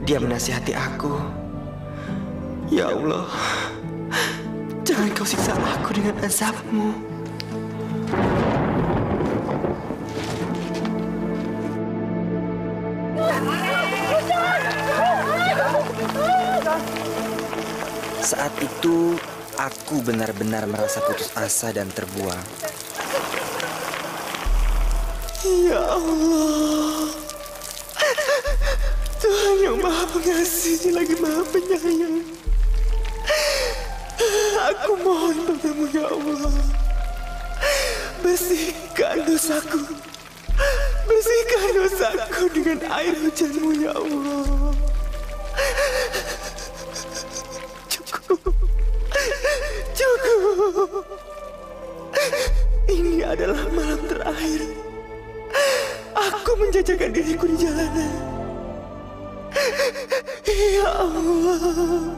[SPEAKER 2] dia menasihati aku. Ya Allah, jangan kau siksa aku dengan azab-Mu. Saat itu, aku benar-benar merasa putus asa dan terbuang. Ya Allah, Tuhan yang Maha Pengasih lagi Maha Penyayang. Aku mohon padamu ya Allah, bersihkan dosaku. Bersihkan dosaku dengan air hujan-Mu ya Allah. Cukup. Ini adalah malam terakhir aku menjajakan diriku di jalanan. Ya Allah,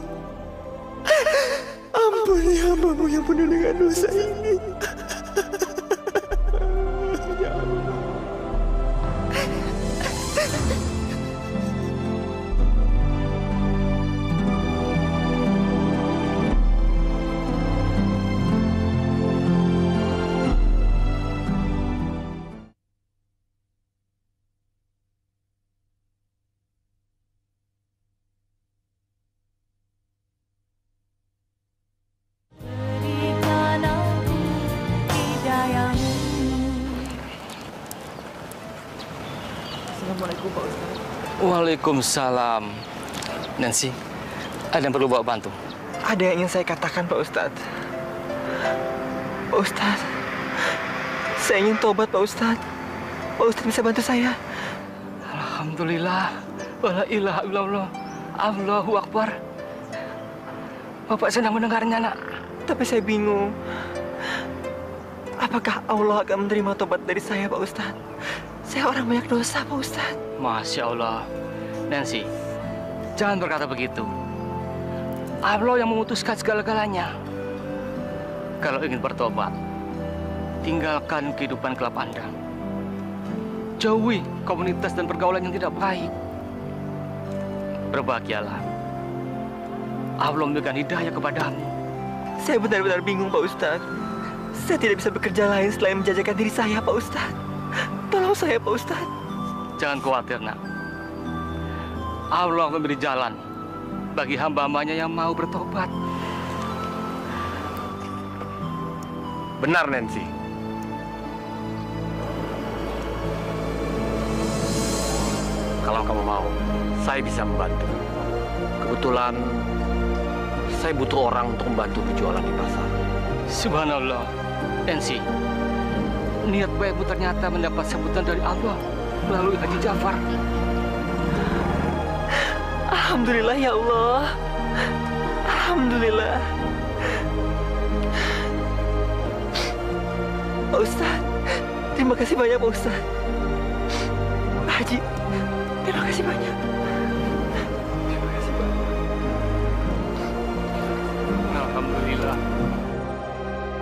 [SPEAKER 2] ampuni hamba-Mu yang penuh dengan dosa ini. Ya Allah.
[SPEAKER 7] Waalaikumsalam. Nancy, ada yang perlu bawa bantu?
[SPEAKER 2] Ada yang ingin saya katakan, Pak Ustadz. Pak Ustadz, saya ingin tobat, Pak Ustadz. Pak Ustadz bisa bantu saya?
[SPEAKER 7] Alhamdulillah. Wala ilaha illallah. Allahu Akbar. Bapak senang mendengarnya, nak.
[SPEAKER 2] Tapi saya bingung. Apakah Allah akan menerima tobat dari saya, Pak Ustadz? Saya orang banyak dosa, Pak Ustadz.
[SPEAKER 7] Masya Allah. Nancy, jangan berkata begitu. Allah yang memutuskan segala-galanya. Kalau ingin bertobat, tinggalkan kehidupan gelap Anda. Jauhi komunitas dan pergaulan yang tidak baik. Berbahagialah. Allah memberikan hidayah kepadamu.
[SPEAKER 2] Saya benar-benar bingung, Pak Ustadz. Saya tidak bisa bekerja lain selain menjajakan diri saya, Pak Ustadz. Tolong saya, Pak Ustadz.
[SPEAKER 7] Jangan khawatir, nak. Allah memberi jalan bagi hamba-hambanya yang mau bertobat.
[SPEAKER 5] Benar, Nancy. Kalau kamu mau, saya bisa membantu. Kebetulan, saya butuh orang untuk membantu berjualan di pasar.
[SPEAKER 7] Subhanallah. Nancy, niat baikmu ternyata mendapat sambutan dari Allah melalui Haji Jafar.
[SPEAKER 2] Alhamdulillah ya Allah. Alhamdulillah. Pak Ustadz, terima kasih banyak Pak Ustadz. Pak Haji, terima kasih banyak. Terima kasih banyak.
[SPEAKER 7] Alhamdulillah.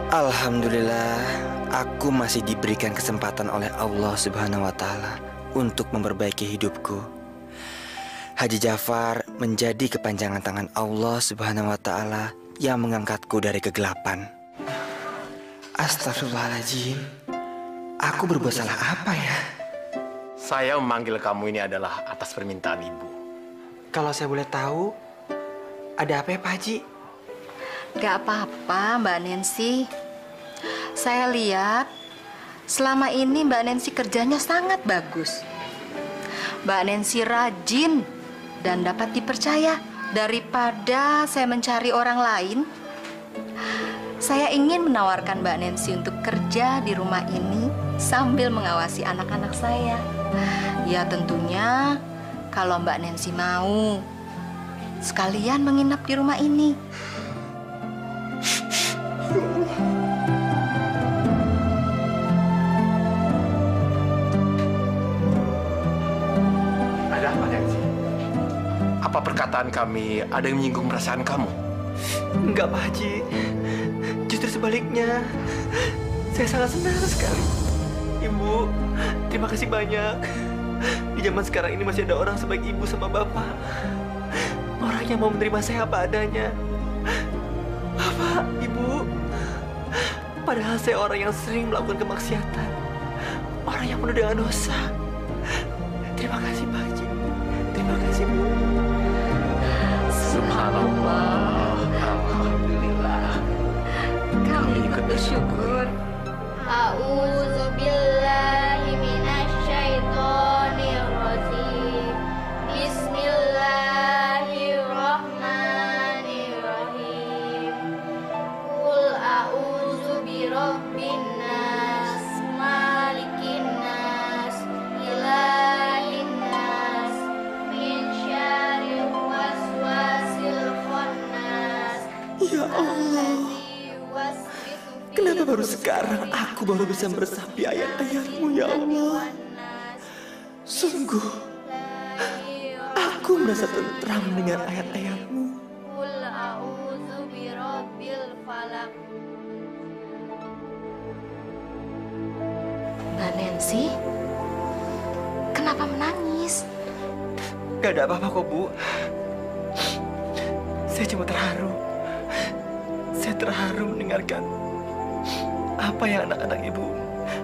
[SPEAKER 2] Alhamdulillah, aku masih diberikan kesempatan oleh Allah Subhanahu wa Ta'ala untuk memperbaiki hidupku. Haji Jafar menjadi kepanjangan tangan Allah Subhanahu wa Ta'ala yang mengangkatku dari kegelapan. Astagfirullahaladzim, aku berbuat salah apa ya?
[SPEAKER 5] Saya memanggil kamu ini adalah atas permintaan ibu.
[SPEAKER 2] Kalau saya boleh tahu, ada apa ya Pak Haji?
[SPEAKER 17] Gak apa-apa Mbak Nancy. Saya lihat selama ini Mbak Nancy kerjanya sangat bagus. Mbak Nancy rajin dan dapat dipercaya. Daripada saya mencari orang lain, saya ingin menawarkan Mbak Nancy untuk kerja di rumah ini sambil mengawasi anak-anak saya. Ya tentunya kalau Mbak Nancy mau. sekalian menginap di rumah ini.
[SPEAKER 6] Ada apa, Nancy? Apa perkataan kami ada yang menyinggung perasaan kamu?
[SPEAKER 14] Enggak, Pak Haji. Justru sebaliknya, saya sangat senang sekali. Ibu, terima kasih banyak. Di zaman sekarang ini masih ada orang sebaik ibu sama bapak. Orang yang mau menerima saya apa adanya. Bapak, ibu. Padahal saya orang yang sering melakukan kemaksiatan. Orang yang penuh dengan dosa. Terima kasih, Pak Haji. Terima kasih, Bu.
[SPEAKER 17] Subhanallah.
[SPEAKER 14] Alhamdulillah.
[SPEAKER 17] Kami ikut bersyukur.
[SPEAKER 8] A'udzubillahi minasyaitonir rajim. Bismillahirrahmanirrahim. Qul a'udzu birabbin nas, malikin nas, ilahin nas, min syarril waswasil khannas.
[SPEAKER 14] Ya Allah, kenapa baru sekarang aku baru bisa meresapi ayat-ayat-Mu, ya Allah? Sungguh, aku merasa tentram dengan ayat-ayat-Mu.
[SPEAKER 8] Qul a'udzu birabbil falaq.
[SPEAKER 17] Mbak Nancy, kenapa menangis?
[SPEAKER 14] Gak ada apa-apa kok, Bu. Saya cuma terharu. Saya terharu mendengarkan apa yang anak-anak Ibu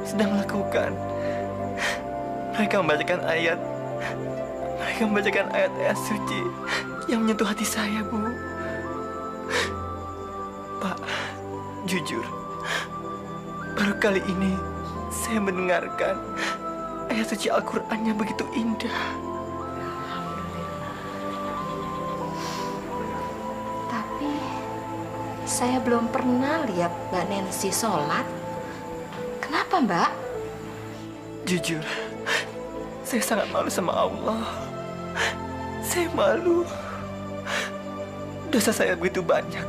[SPEAKER 14] sedang lakukan. Mereka membacakan ayat. Mereka membacakan ayat-ayat suci yang menyentuh hati saya, Bu. Pak, jujur, baru kali ini saya mendengarkan ayat suci Al-Quran yang begitu indah.
[SPEAKER 17] Tapi saya belum pernah lihat Mbak Nancy sholat. Kenapa, Mbak?
[SPEAKER 14] Jujur, saya sangat malu sama Allah. Saya malu. Dosa saya begitu banyak.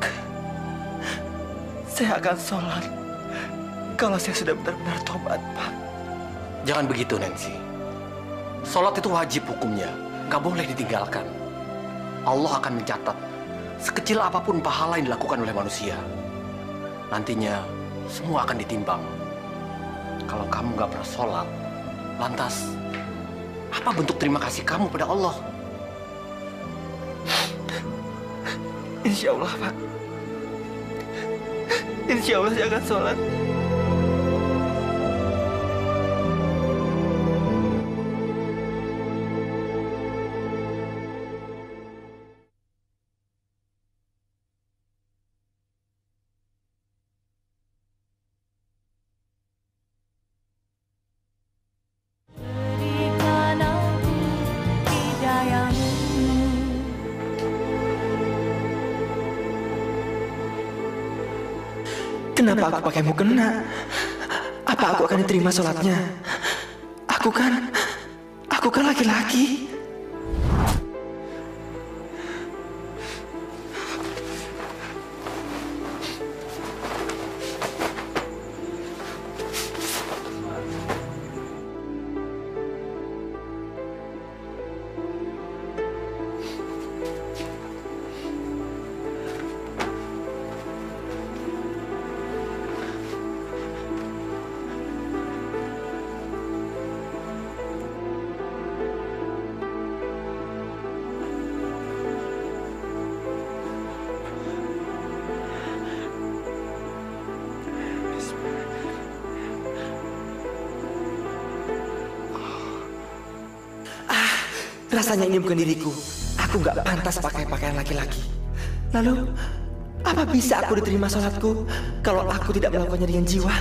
[SPEAKER 14] Saya akan sholat kalau saya sudah benar-benar tobat, Pak.
[SPEAKER 6] Jangan begitu, Nancy. Sholat itu wajib hukumnya. Gak boleh ditinggalkan. Allah akan mencatat sekecil apapun pahala yang dilakukan oleh manusia. Nantinya semua akan ditimbang. Kalau kamu gak pernah sholat, lantas apa bentuk terima kasih kamu pada Allah?
[SPEAKER 14] Insya Allah, Pak. Insya Allah saya akan sholat. Kenapa aku pakai mukena? Apa aku akan diterima sholatnya? Aku kan laki-laki. Rasanya ini bukan diriku. Aku nggak pantas pakai pakaian laki-laki. Lalu, apa bisa aku diterima sholatku kalau aku tidak melakukannya dengan jiwa?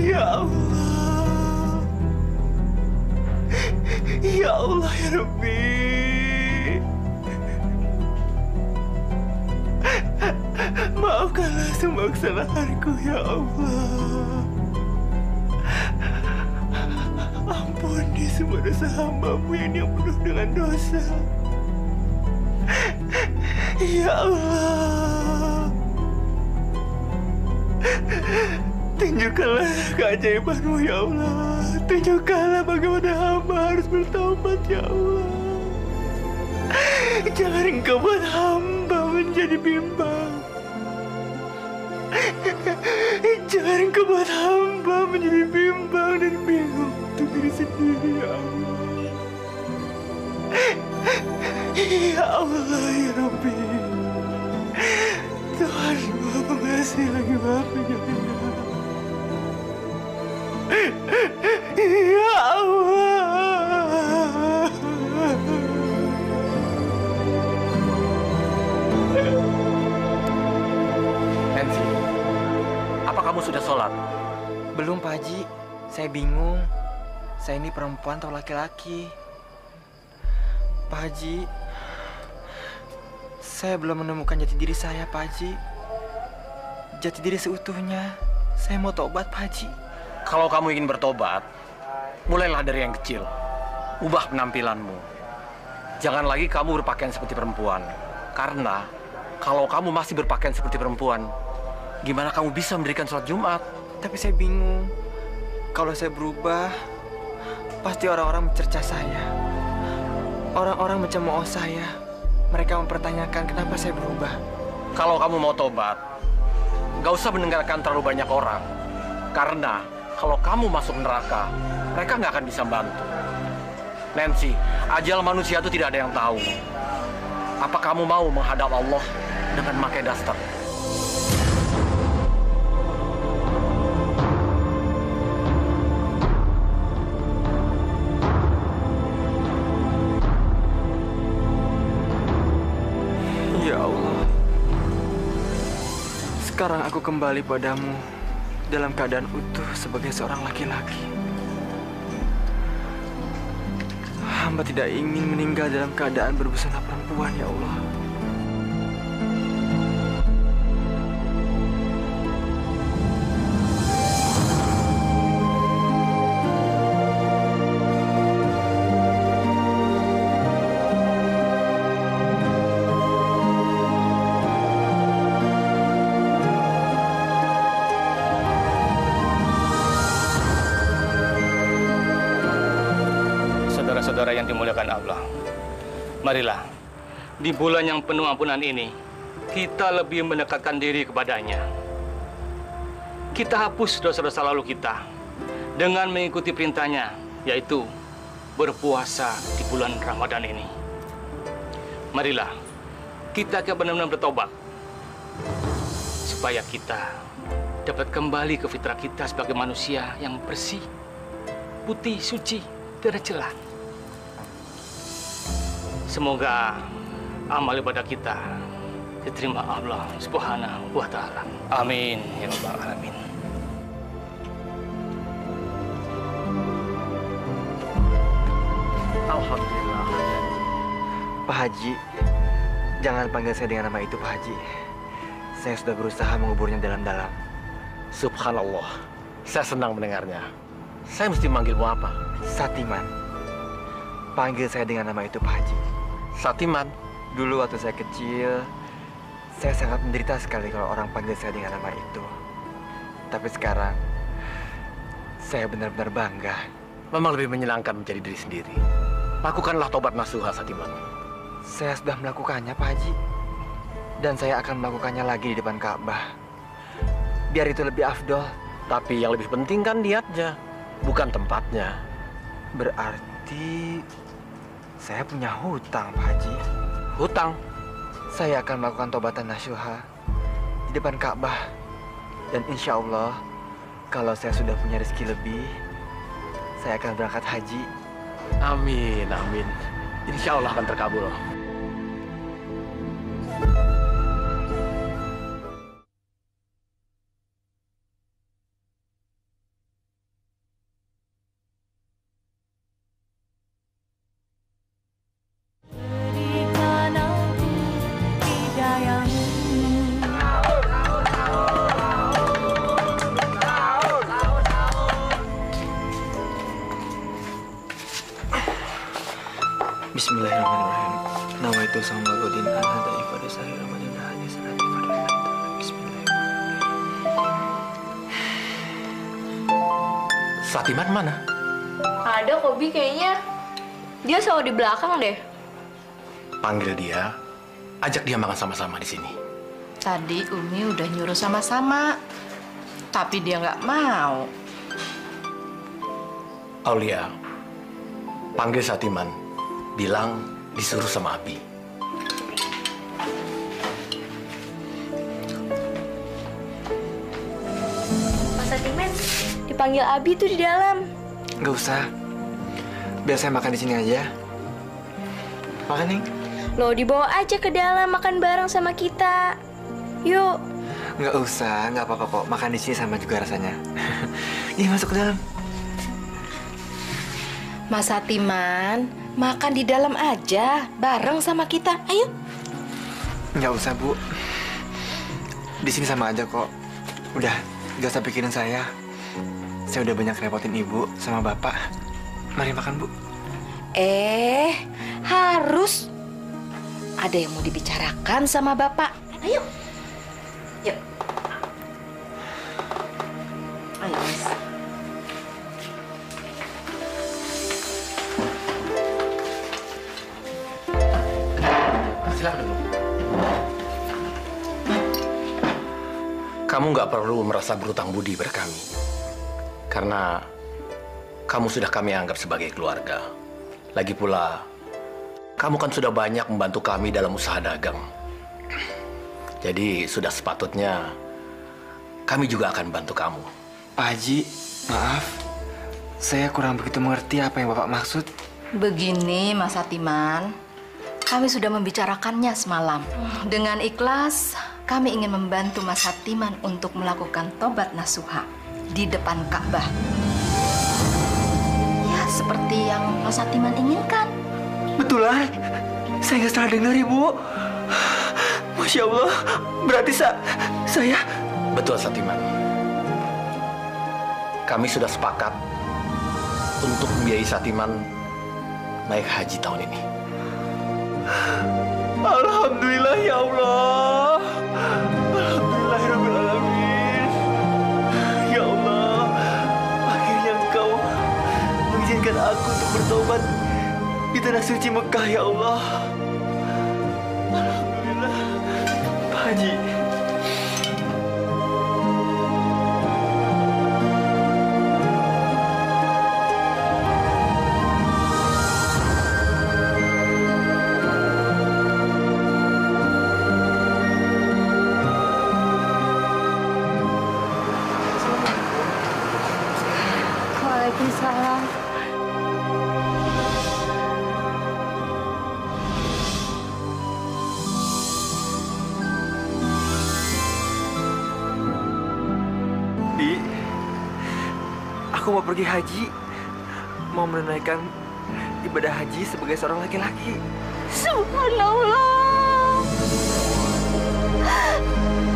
[SPEAKER 14] Ya Allah. Ya Allah, ya Rabbi. Maafkanlah semua kesalahanku, ya Allah. Ampuni semua dosa hamba-Mu yang penuh dengan dosa. Ya Allah, tunjukkanlah keajaiban-Mu, ya Allah. Tunjukkanlah bagaimana hamba harus bertaubat, ya Allah. Jangan Engkau buat hamba menjadi bimbang. Jangan Engkau buat hamba menjadi bimbang dan bingung untuk diri sendiri, ya Allah. Ya Allah, ya Rabbi. Tuhan Maha Pengasih lagi Maha Penyayang. Ya Allah.
[SPEAKER 6] Nancy, apa kamu sudah sholat?
[SPEAKER 2] Belum, Pak Haji. Saya bingung. Saya ini perempuan atau laki-laki? Pak Haji, saya belum menemukan jati diri saya, Pak Haji. Jati diri seutuhnya. Saya mau tobat, Pak Haji.
[SPEAKER 6] Kalau kamu ingin bertobat, mulailah dari yang kecil. Ubah penampilanmu. Jangan lagi kamu berpakaian seperti perempuan. Karena kalau kamu masih berpakaian seperti perempuan, gimana kamu bisa mendirikan sholat Jumat?
[SPEAKER 2] Tapi saya bingung. Kalau saya berubah, pasti orang-orang mencerca saya. Orang-orang mencemooh saya. Mereka mempertanyakan kenapa saya berubah.
[SPEAKER 6] Kalau kamu mau tobat, gak usah mendengarkan terlalu banyak orang. Karena kalau kamu masuk neraka, mereka gak akan bisa bantu. Nancy, ajal manusia itu tidak ada yang tahu. Apa kamu mau menghadap Allah dengan memakai daster?
[SPEAKER 2] Ya Allah, sekarang aku kembali padamu dalam keadaan utuh sebagai seorang laki-laki. Hamba tidak ingin meninggal dalam keadaan berbusana perempuan, ya Allah.
[SPEAKER 7] Saudara yang dimuliakan Allah, marilah di bulan yang penuh ampunan ini kita lebih mendekatkan diri kepadanya. Kita hapus dosa-dosa lalu kita dengan mengikuti perintahnya, yaitu berpuasa di bulan Ramadan ini. Marilah kita benar-benar bertobat supaya kita dapat kembali ke fitrah kita sebagai manusia yang bersih, putih, suci, tidak ada celah. Semoga amal ibadah kita diterima Allah Subhanahu wa Ta'ala. Amin ya Rabbal Alamin.
[SPEAKER 2] Alhamdulillah. Pak Haji, jangan panggil saya dengan nama itu, Pak Haji. Saya sudah berusaha menguburnya dalam-dalam.
[SPEAKER 6] Subhanallah, saya senang mendengarnya. Saya mesti manggilmu apa?
[SPEAKER 2] Satiman. Panggil saya dengan nama itu, Pak Haji.
[SPEAKER 6] Satiman?
[SPEAKER 2] Dulu waktu saya kecil, saya sangat menderita sekali kalau orang panggil saya dengan nama itu. Tapi sekarang, saya benar-benar bangga.
[SPEAKER 6] Memang lebih menyenangkan menjadi diri sendiri. Lakukanlah tobat nasuha, Satiman.
[SPEAKER 2] Saya sudah melakukannya, Pak Haji. Dan saya akan melakukannya lagi di depan Ka'bah. Biar itu lebih afdol.
[SPEAKER 6] Tapi yang lebih penting kan niatnya, bukan tempatnya.
[SPEAKER 2] Berarti saya punya hutang, Pak Haji.
[SPEAKER 6] Hutang?
[SPEAKER 2] Saya akan melakukan tobatan nasuha di depan Ka'bah. Dan insya Allah, kalau saya sudah punya rezeki lebih, saya akan berangkat haji.
[SPEAKER 6] Amin, amin. Insya Allah akan terkabul.
[SPEAKER 14] Bismillahirrahmanirrahim. Nawaitu sama godin al-hada ifadah sahih Ramadan hanya sanati ifadah. Bismillahirrahmanirrahim.
[SPEAKER 6] Satiman mana?
[SPEAKER 8] Ada Kobi kayaknya. Dia selalu di belakang deh.
[SPEAKER 6] Panggil dia, ajak dia makan sama-sama di sini.
[SPEAKER 17] Tadi Umi udah nyuruh sama-sama, tapi dia nggak mau.
[SPEAKER 6] Aulia, panggil Satiman, bilang disuruh sama Abi.
[SPEAKER 8] Mas Satiman, dipanggil Abi tuh di dalam.
[SPEAKER 14] Nggak usah. Biar saya makan di sini aja. Makan, Ning.
[SPEAKER 8] Loh, dibawa aja ke dalam makan bareng sama kita. Yuk.
[SPEAKER 14] Nggak usah, nggak apa-apa kok. Makan di sini sama juga rasanya. Nih, masuk ke dalam.
[SPEAKER 17] Mas Satiman, makan di dalam aja, bareng sama kita. Ayo.
[SPEAKER 14] Nggak usah, Bu. Di sini sama aja kok. Udah, nggak usah pikirin saya. Saya udah banyak repotin Ibu sama Bapak. Mari makan, Bu.
[SPEAKER 17] Harus ada yang mau dibicarakan sama Bapak. Ayo. Yuk. Ayo, Mas.
[SPEAKER 6] Silakan dulu. Kamu nggak perlu merasa berutang budi pada kami. Karena kamu sudah kami anggap sebagai keluarga. Lagi pula, kamu kan sudah banyak membantu kami dalam usaha dagang. Jadi sudah sepatutnya kami juga akan bantu kamu.
[SPEAKER 14] Pak Haji, maaf. Saya kurang begitu mengerti apa yang Bapak maksud.
[SPEAKER 17] Begini, Mas Satiman. Kami sudah membicarakannya semalam. Dengan ikhlas, kami ingin membantu Mas Satiman untuk melakukan tobat nasuha di depan Ka'bah. Ya, seperti yang Mas Satiman inginkan.
[SPEAKER 14] Betulan? Saya nggak salah dengar, Ibu. Masya Allah, berarti saya...
[SPEAKER 6] Betul, Satiman. Kami sudah sepakat untuk membiayai Satiman naik haji tahun ini.
[SPEAKER 14] Alhamdulillah, ya Allah. Alhamdulillahirrahmanirrahim. Ya Allah, akhirnya Engkau mengizinkan aku untuk bertobat di tanah suci Mekah, ya Allah. Alhamdulillah. Pak Haji.
[SPEAKER 17] Waalaikumsalam.
[SPEAKER 14] Bi, aku mau pergi haji. Mau menunaikan ibadah haji sebagai seorang laki-laki.
[SPEAKER 4] Subhanallah.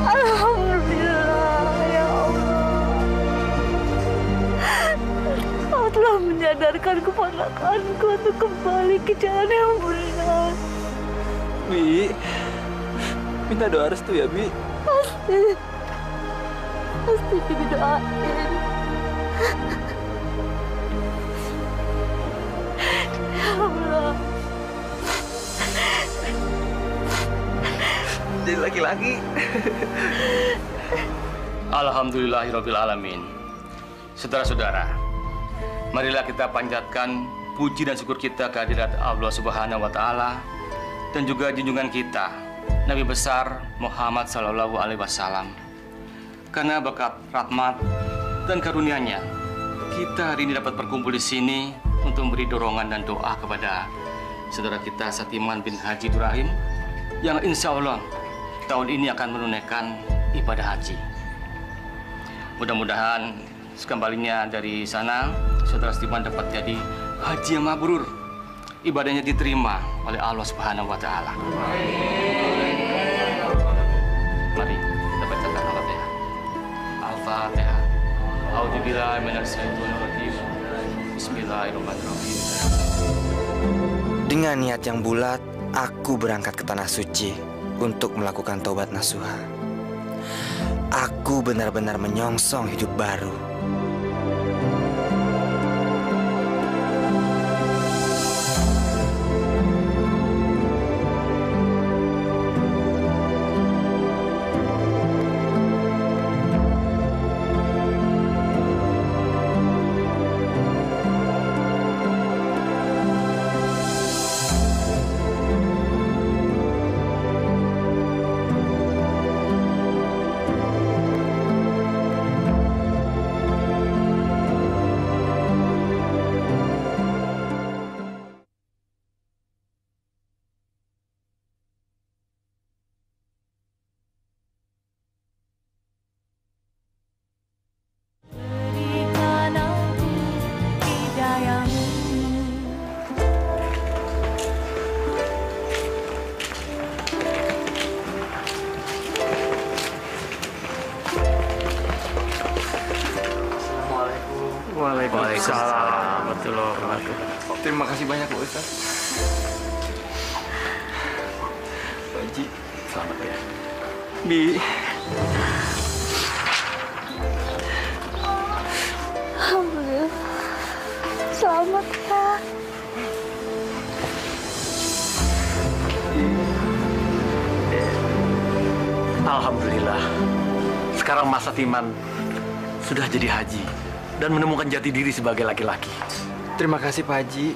[SPEAKER 4] Alhamdulillah, ya Allah. Kau telah menyadarkan keponakanku untuk kembali ke jalan yang benar.
[SPEAKER 14] Bi, minta doa restu ya, Bi.
[SPEAKER 4] Pasti didoain. Ya Allah.
[SPEAKER 14] Jadi laki-laki.
[SPEAKER 7] Alhamdulillahirrabbilalamin. Saudara-saudara, marilah kita panjatkan puji dan syukur kita kehadirat Allah Subhanahu wa Ta'ala dan juga junjungan kita Nabi besar Muhammad Sallallahu Alaihi Wasallam. Karena berkat rahmat dan karunia-Nya, kita hari ini dapat berkumpul di sini untuk memberi dorongan dan doa kepada saudara kita Satiman bin Haji Durahim yang insya Allah tahun ini akan menunaikan ibadah haji. Mudah-mudahan sekembalinya dari sana, saudara Satiman dapat jadi haji yang mabrur. Ibadahnya diterima oleh Allah Subhanahu wa Ta'ala. Mari kita bacakan Al-Fatihah. Al-Fatihah. A'udzubillahi minasyaitonir rajim. Bismillahirrahmanirrahim.
[SPEAKER 2] Dengan niat yang bulat, aku berangkat ke Tanah Suci untuk melakukan taubat nasuha. Aku benar-benar menyongsong hidup baru.
[SPEAKER 5] Waalaikumsalam warahmatullahi wabarakatuh.
[SPEAKER 12] Terima kasih banyak Pak Ustaz. Pak Haji, selamat ya.
[SPEAKER 10] Bi.
[SPEAKER 9] Alhamdulillah. Selamat ya.
[SPEAKER 6] Alhamdulillah. Sekarang Mas Satiman sudah jadi haji dan menemukan jati diri sebagai laki-laki.
[SPEAKER 12] Terima kasih Pak Haji.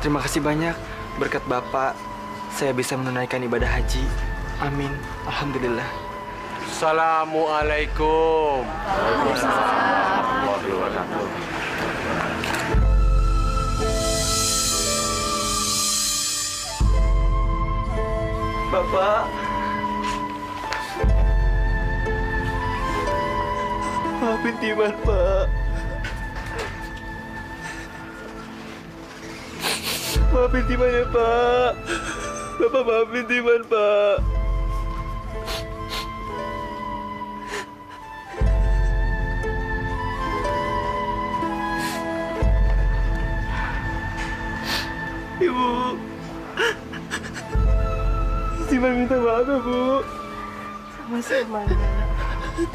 [SPEAKER 12] Terima kasih banyak. Berkat Bapak, saya bisa menunaikan ibadah haji. Amin. Alhamdulillah.
[SPEAKER 5] Assalamualaikum. Waalaikumsalam warahmatullahi wabarakatuh.
[SPEAKER 10] Bapak. Maafin Timan, Pak. Maafin Timan ya, Pak. Bapak maafin Timan, Pak. Ibu. Timan minta maaf ya, Bu.
[SPEAKER 4] Sama-sama.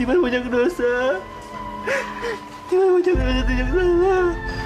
[SPEAKER 10] Timan banyak dosa. Timan banyak dosa, banyak salah.